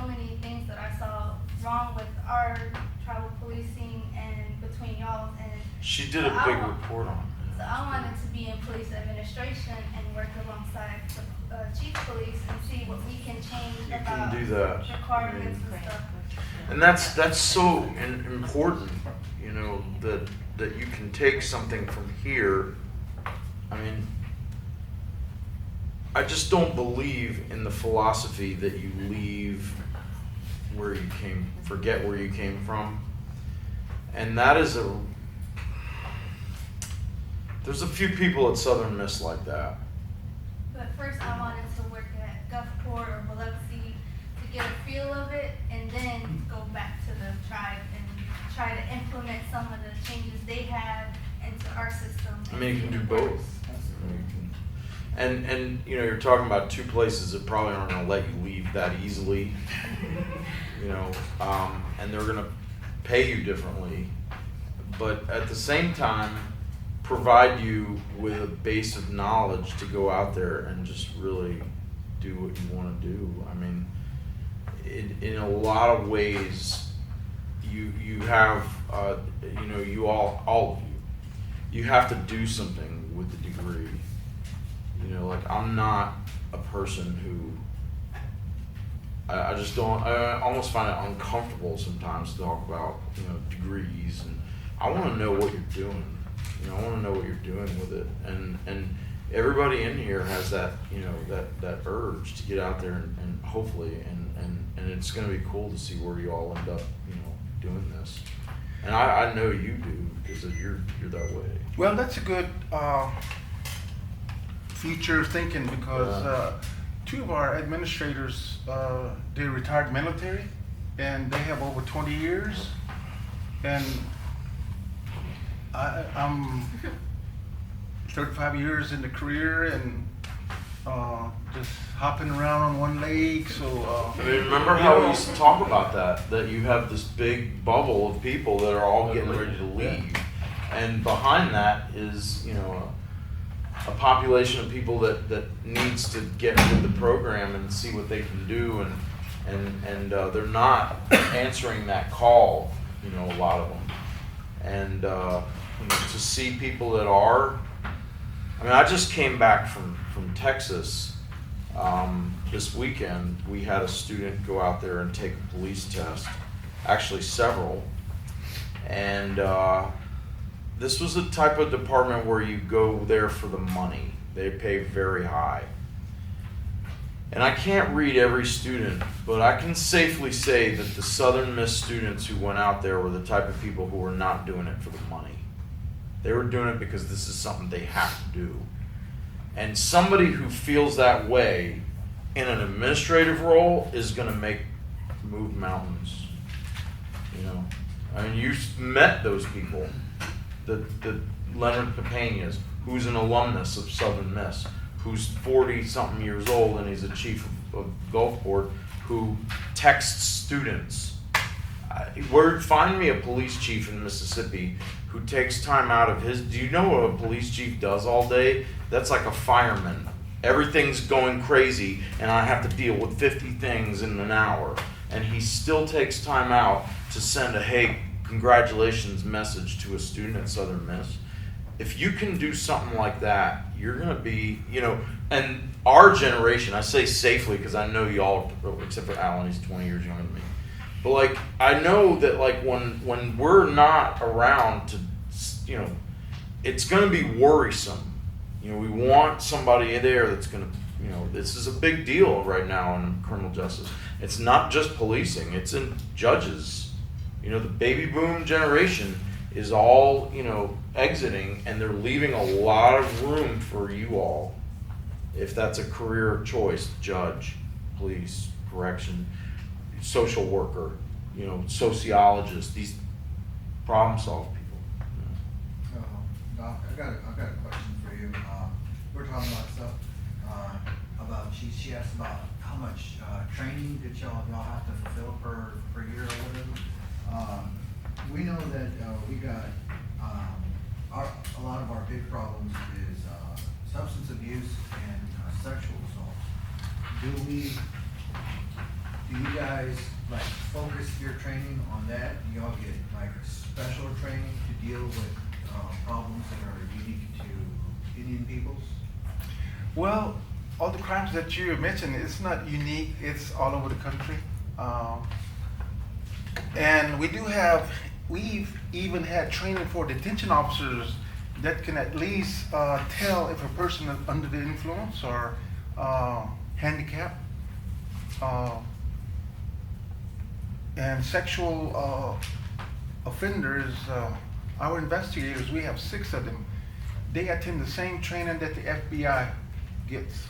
many things that I saw wrong with our tribal policing and between y'all, and She did a So I big want- report on it. so I wanted to be in police administration and work alongside the chief police and see what we can change You about can do that. requirements and stuff. And that's so important, that you can take something from here. I mean, I just don't believe in the philosophy that you leave forget where you came from. And that is there's a few people at Southern Miss like that. But first I wanted to work at Gulfport or Biloxi to get a feel of it and then go back to the tribe and try to implement some of the changes they have into our system. I mean, you can do and see if it works. both. And you're talking about 2 places that probably aren't gonna let you leave that easily. And they're gonna pay you differently. But at the same time, provide you with a base of knowledge to go out there and just really do what you wanna do. I mean, in a lot of ways, you have, all of you have to do something with the degree. I'm not a person who, I just don't, I almost find it uncomfortable sometimes to talk about, degrees, and I wanna know what you're doing. I wanna know what you're doing with it, and everybody in here has that, that urge to get out there and hopefully, and it's gonna be cool to see where you all end up, doing this. And I know you do, because you're that way. well, that's a good future thinking, because 2 of our administrators, they retired military, and they have over 20 years. And I'm 35 years in the career, and just hopping around on one leg. So I mean, remember how we used to talk about that you have this big bubble of people that are all getting ready to leave, And behind that is, a population of people that needs to get with the program and see what they can do, and they're not answering that call, a lot of them. And to see people that are, I just came back from Texas this weekend. We had a student go out there and take a police test, actually several, and this was the type of department where you go there for the money. They pay very high. And I can't read every student, but I can safely say that the Southern Miss students who went out there were the type of people who were not doing it for the money. They were doing it because this is something they have to do. And somebody who feels that way in an administrative role is going to move mountains. You've met those people. The Leonard Papeñas, who's an alumnus of Southern Miss, who's 40-something years old and he's a chief of Gulfport, who texts students. Find me a police chief in Mississippi who takes time out of his. Do you know what a police chief does all day? That's like a fireman. Everything's going crazy and I have to deal with 50 things in an hour. And he still takes time out to send a hey, congratulations message to a student at Southern Miss. If you can do something like that, you're going to be, and our generation, I say safely because I know y'all, except for Alan, he's 20 years younger than me. But I know that when we're not around to, it's going to be worrisome. We want somebody there that's going to, this is a big deal right now in criminal justice. It's not just policing, it's in judges. The baby boom generation is all, exiting, and they're leaving a lot of room for you all. If that's a career of choice, judge, police, correction, social worker, sociologist, these problem solve people. Doc, I got a question for you. We're talking about stuff about she asked about how much training did y'all have to fulfill per year or whatever. We know that we got a lot of our big problems is substance abuse and sexual assault. Do you guys focus your training on that? Do y'all get special training to deal with problems that are unique to Indian peoples? Well, all the crimes that you mentioned, it's not unique. It's all over the country. And we've even had training for detention officers that can at least tell if a person is under the influence or handicapped. And sexual offenders, our investigators, we have 6 of them. They attend the same training that the FBI gets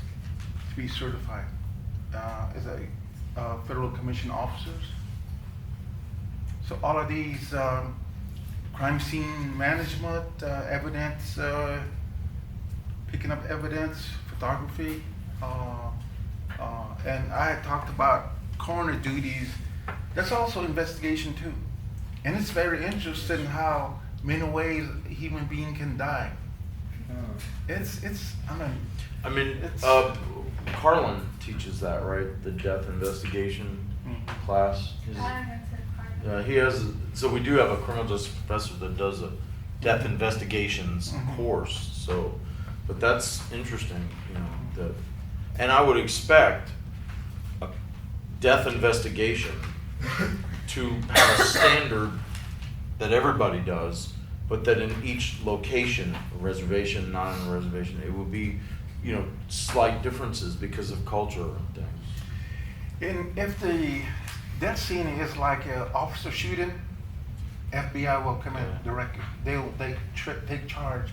to be certified as a Federal Commission officers. So all of these crime scene management, evidence, picking up evidence, photography, and I had talked about coroner duties. That's also investigation too. And it's very interesting how many ways a human being can die. Carlin teaches that, right? The death investigation class. He has. So we do have a criminal justice professor that does a death investigations course. So, but that's interesting, and I would expect a death investigation to have a standard that everybody does, but that in each location, a reservation, not on a reservation, it will be, slight differences because of culture and things. And if the death scene is like an officer shooting, FBI will come in directly. They take charge.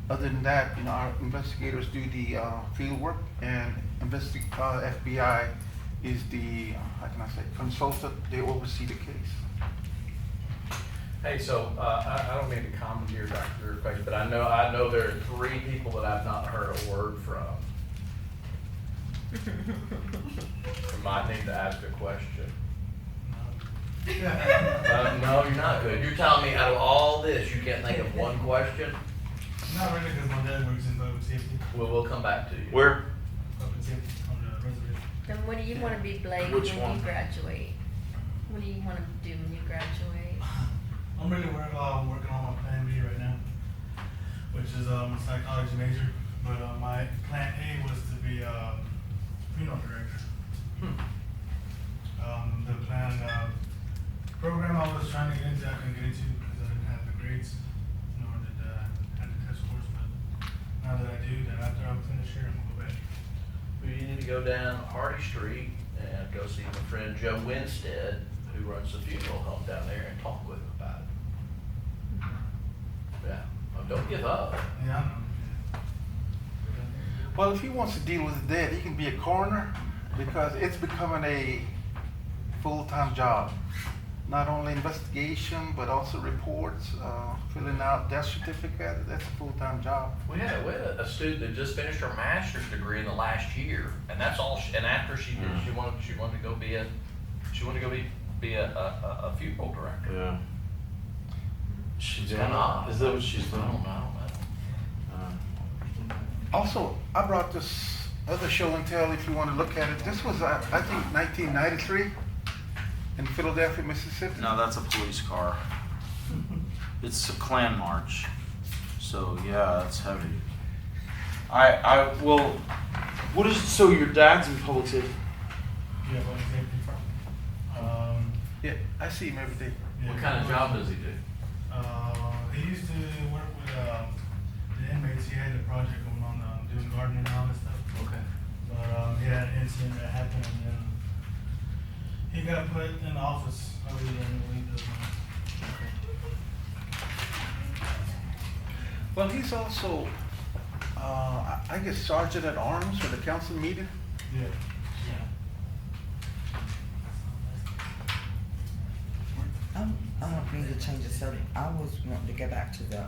Other than that, our investigators do the field work, and FBI is the consultant. They oversee the case. Hey, so I don't mean to commandeer Dr. Craig, but I know there are 3 people that I've not heard a word from. I might need to ask a question. No, you're not good. You're telling me out of all this, you can't think of one question? Not really, because my dad works in public safety. Well, we'll come back to you. Where? Public safety on the reservation. Then what do you want to be, Blake, Which when one? you graduate? What do you want to do when you graduate? I'm working on my plan B right now, which is a psychology major. But my plan A was to be funeral director. The program I was trying to get into, I couldn't get into because I didn't have the grades, nor did I have the test scores. But now that I do, then after I'm finished here, I'm gonna go back. Well, you need to go down Hardy Street and go see my friend Joe Winstead, who runs the funeral home down there, and talk with him about it. Yeah, well, don't give up. Yeah, I know. Well, if he wants to deal with the dead, he can be a coroner because it's becoming a full-time job. Not only investigation, but also reports, filling out death certificate. That's a full-time job. We had a student that just finished her master's degree in the last year, and that's all. And after she did, she wanted to go be a funeral director. Yeah. She's It's doing kinda odd. Is that what she's doing? I don't know. Also, I brought this other show and tell if you want to look at it. This was, I think, 1993 in Philadelphia, Mississippi. No, that's a police car. It's a Klan march. So yeah, that's heavy. I will. What is so? Your dad's in public safety. Yeah, public safety. Yeah, I see him every day. Yeah, What kind of job does he do? He used to work with the inmates. He had a project going on doing gardening and all that stuff. Okay. But he had an incident that happened, and then he got put in the office earlier than the week. Well, he's also, I guess, sergeant at arms for the council meeting. Yeah. I don't mean to change the subject. I was wanting to go back to the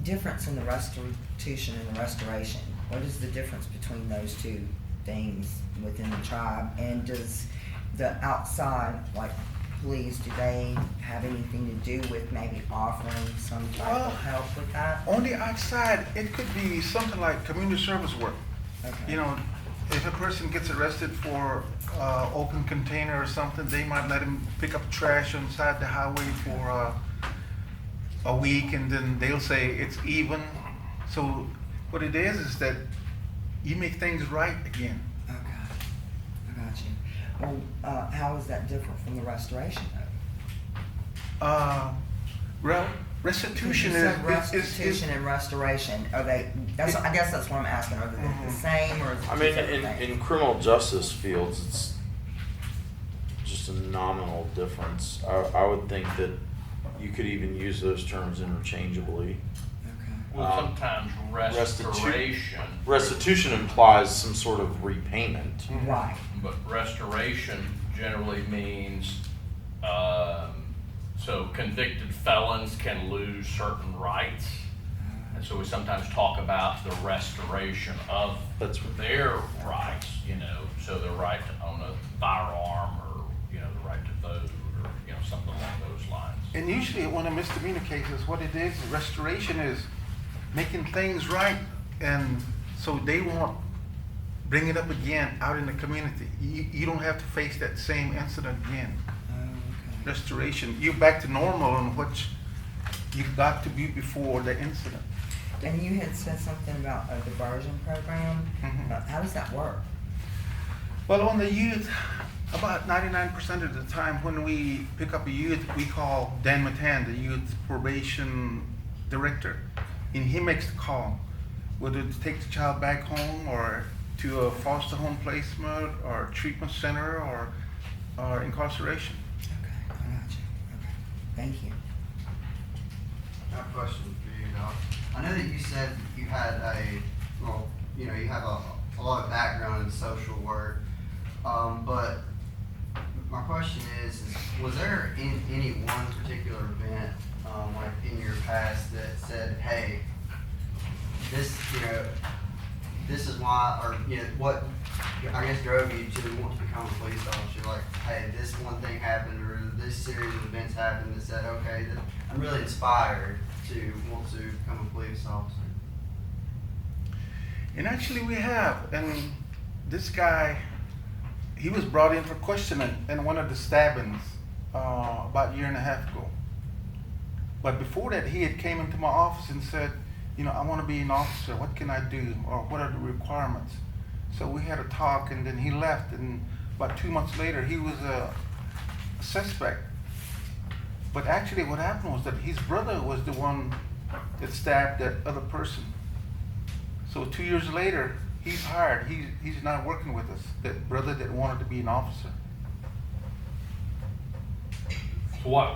difference in the restitution and the restoration. What is the difference between those two things within the tribe? And does the outside, like police, do they have anything to do with maybe offering some type Well, of help with that? On the outside, it could be something like community service work. Okay. You know, if a person gets arrested for open container or something, they might let him pick up trash on the side of the highway for a week, and then they'll say it's even. So what it is that you make things right again. Okay, I got you. Well, how is that different from the restoration though? Restitution Restitution You said is restitution and restoration. Are they? I guess that's what I'm asking. Are they the same, or is it I two mean, different things? in criminal justice fields, it's just a nominal difference. I would think that you could even use those terms interchangeably. Okay. Well, sometimes restoration. Restitution implies some sort of repayment. Right. But restoration generally means, so convicted felons can lose certain rights. And so we sometimes talk about the restoration of That's right. their rights, so the right to own a firearm, or, the right to vote, or, something along those lines. And usually on a misdemeanor cases, what it is, restoration is making things right, and so they won't bring it up again out in the community. You don't have to face that same incident again. Okay. Restoration, you're back to normal on what you got to be before the incident. And you had said something about a diversion program. Mhm. How does that work? Well, on the youth, about 99% of the time when we pick up a youth, we call Dan Matan, the youth probation director, and he makes the call, whether to take the child back home or to a foster home placement or treatment center or incarceration. Okay, I got you. Okay, thank you. I have a question for you, Doc. I know that you said you had you have a lot of background in social work, but my question is was there any one particular event, like in your past that said, hey, this is why, or what I guess drove you to want to become a police officer? Like, hey, this one thing happened, or this series of events happened that said, okay, I'm really inspired to want to become a police officer. And actually we have, and this guy, he was brought in for questioning in one of the stabbings about a year and a half ago. But before that, he had came into my office and said, you know, I want to be an officer. What can I do? Or what are the requirements? So we had a talk, and then he left, and about 2 months later, he was a suspect. But actually what happened was that his brother was the one that stabbed that other person. So 2 years later, he's hired. He's not working with us, that brother that wanted to be an officer. So what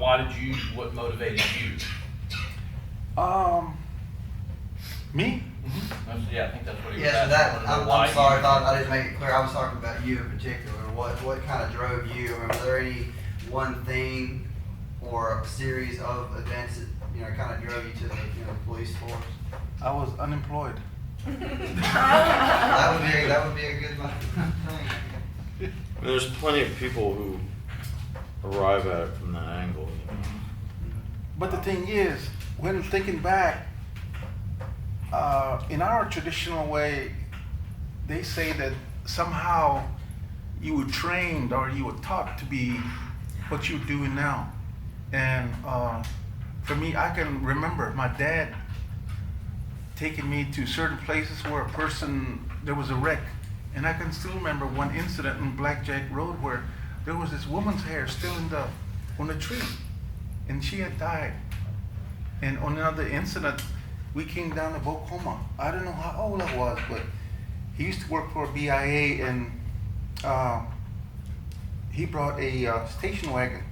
motivated you? Me? Yeah, I think that's what he was Yeah, so asking. that, I wanna know why I'm you- sorry, I thought I didn't make it clear. I was talking about you in particular. What kind of drove you? I mean, were there any one thing or a series of events that, you know, kind of drove you to the, you know, police force? I was unemployed. That would be a good one. There's plenty of people who arrive at it from that angle. But the thing is, when thinking back, in our traditional way, they say that somehow you were trained or you were taught to be what you're doing now. And for me, I can remember my dad taking me to certain places where there was a wreck. And I can still remember one incident in Blackjack Road where there was this woman's hair still on the tree, and she had died. And on another incident, we came down to Bocoma. I don't know how old I was, but he used to work for BIA, and he brought a station wagon.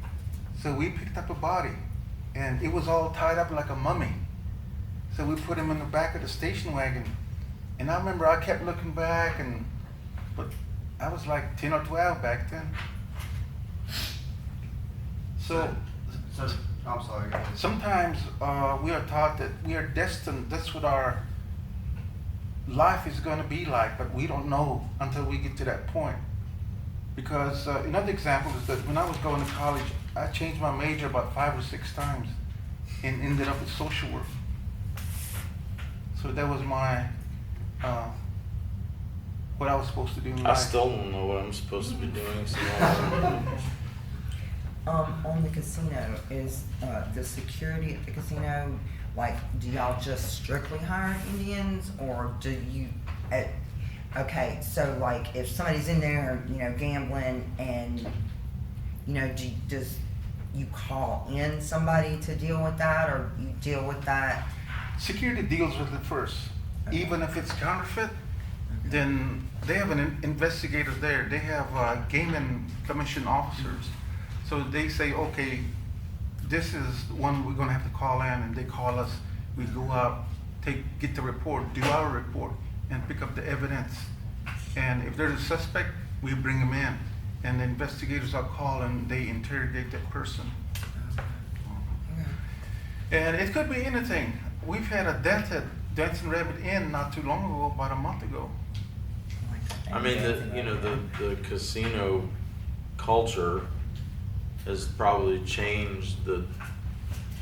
So we picked up a body, and it was all tied up like a mummy. So we put him in the back of the station wagon. And I remember I kept looking back, but I was like 10 or 12 back then. So I'm sorry, guys. sometimes we are taught that we are destined, that's what our life is going to be like, but we don't know until we get to that point. Because another example is that when I was going to college, I changed my major about 5 or 6 times and ended up with social work. So that was my, what I was supposed to do in I life. still don't know what I'm supposed to be doing. So On the casino, is the security at the casino, like, do y'all just strictly hire Indians, or do you, okay, so like, if somebody's in there, you know, gambling, and, you know, does you call in somebody to deal with that, or you deal with that? Security deals with it first. Okay. Even if it's counterfeit, then they have investigators there. They have gaming commission officers. So they say, okay, this is one we're gonna have to call in, and they call us. We go out, get the report, do our report, and pick up the evidence. And if there's a suspect, we bring them in, and the investigators are called and they interrogate that person. And it could be anything. We've had a death at Dancing Rabbit Inn not too long ago, about a month ago. I mean, the casino culture has probably changed the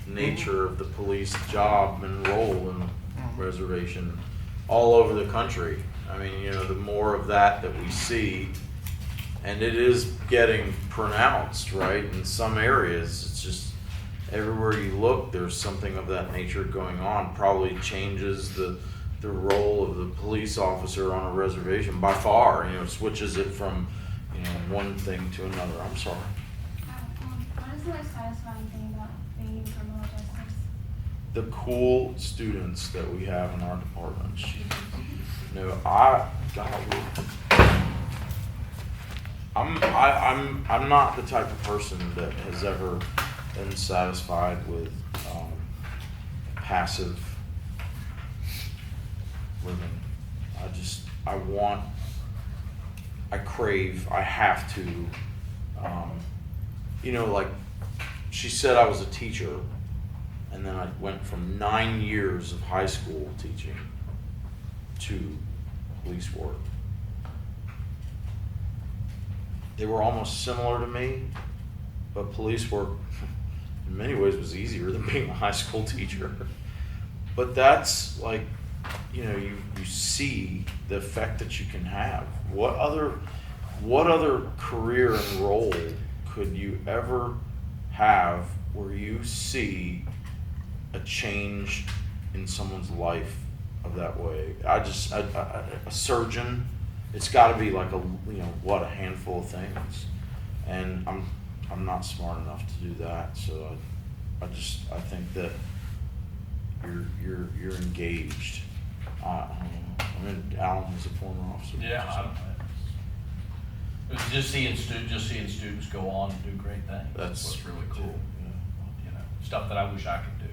nature of the police job and role in the reservation all over the country. I mean, you know, the more of that we see, and it is getting pronounced, right? In some areas, it's just everywhere you look, there's something of that nature going on. Probably changes the role of the police officer on a reservation by far. You know, switches it from, you know, one thing to another. I'm sorry. What is the most satisfying thing about being in criminal justice? The cool students that we have in our department. No, I'm not the type of person that has ever been satisfied with passive living. I crave, I have to, you know, like she said I was a teacher, and then I went from 9 years of high school teaching to police work. they were almost similar to me, but police work in many ways was easier than being a high school teacher. But that's like, you know, you see the effect that you can have. What other career and role could you ever have where you see a change in someone's life of that way? A surgeon, it's got to be like a handful of things, and I'm not smart enough to do that. So I think that you're engaged. I mean, Alan was a former officer. Yeah, just seeing students go on and do great things. That's what's really cool. Yeah. You know, stuff that I wish I could do.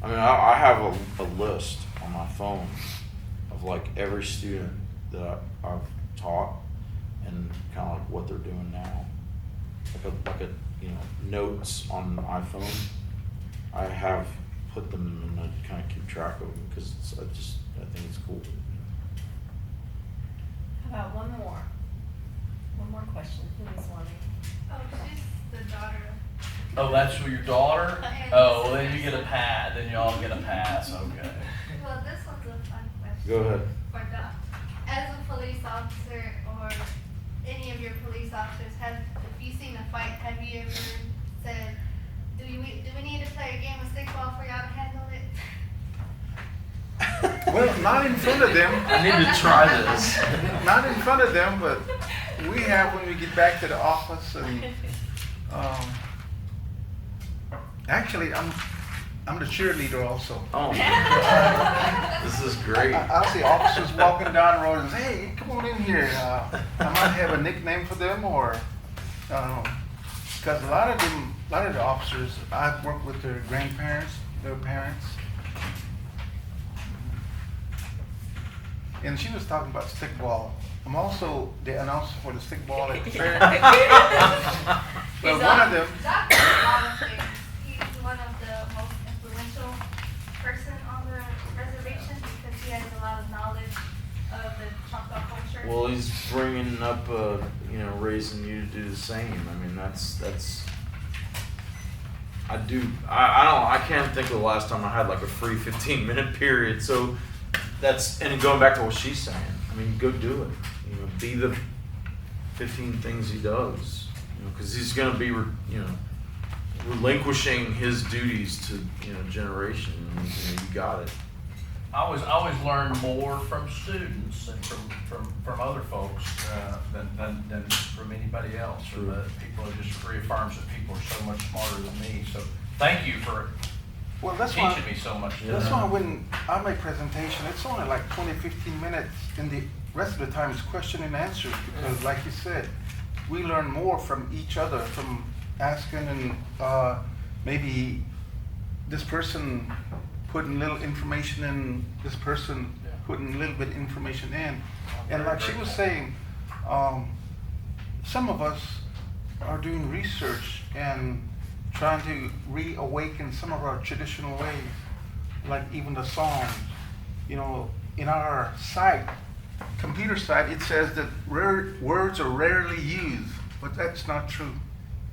I mean, I have a list on my phone of like every student that I've taught and kind of like what they're doing now. Like a notes on the iPhone. I have put them and I kind of keep track of them because I think it's cool. How about one more question? Who is wanting? Oh, she's the daughter. Oh, that's for your daughter? And Oh, well, then you get a pass. Then you all get a pass. Okay. Well, this one's a fun question. Go ahead. For Doc. As a police officer or any of your police officers, if you seen a fight, have you ever said, do we need to play a game of stickball for y'all to handle it? Well, not in front of them. I need to try this. Not in front of them, but we have when we get back to the office. And actually, I'm the cheerleader also. Oh, this is great. I'll see officers walking down the road and say, "Hey, come on in here." I might have a nickname for them, or because a lot of the officers, I've worked with their grandparents, their parents. And she was talking about stickball. I'm also the announcer for the stickball at the fair. But one of them. Doc does a lot of things. He's one of the most influential person on the reservation because he has a lot of knowledge of the Choctaw culture. Well, he's bringing up, raising you to do the same. I mean, that's. I can't think of the last time I had like a free 15-minute period. So and going back to what she's saying. I mean, go do it. Be the 15 things he does. Because he's going to be, relinquishing his duties to, generation. And, you got it. I always learn more from students and from other folks than from anybody else. True. Or that people it just reaffirms that people are so much smarter than me. So thank you for teaching me so much. That's why when I make presentation, it's only like 20, 15 minutes, and the rest of the time is question and answers because, like you said, we learn more from each other, from asking and maybe this person putting little information in, this person putting a little bit of information in. And like she was saying, some of us are doing research and trying to reawaken some of our traditional ways, like even the songs. In our site, computer site, it says that words are rarely used, but that's not true.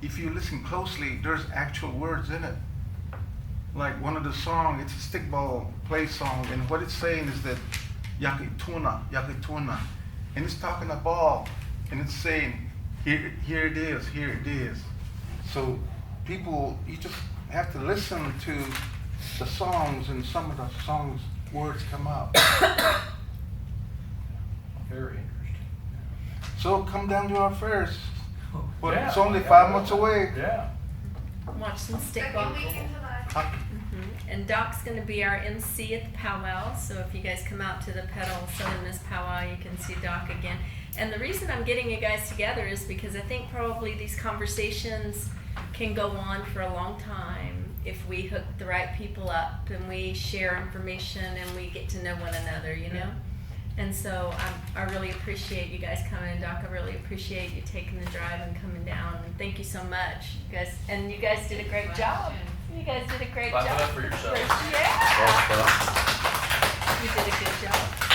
If you listen closely, there's actual words in it. Like one of the songs, it's a stickball play song, and what it's saying is that yakituna, yakituna, and it's talking a ball, and it's saying, here it is, here it is. So people, you just have to listen to the songs, and some of the songs, words come out. Very interesting. So come down to our fairs. But Yeah. it's only 5 months away. Yeah. Watch some Second stickball. week in July. And Doc's going to be our MC at the powwow, so if you guys come out to the Pedal Southern Miss powwow, you can see Doc again. And the reason I'm getting you guys together is because I think probably these conversations can go on for a long time if we hook the right people up and we share information and we get to know one another, And so I really appreciate you guys coming, Doc. I really appreciate you taking the drive and coming down. And thank you so much, you guys. And you guys did a great job. You guys did a great Clap it job. up for yourselves. Yeah. Well, You did a good job.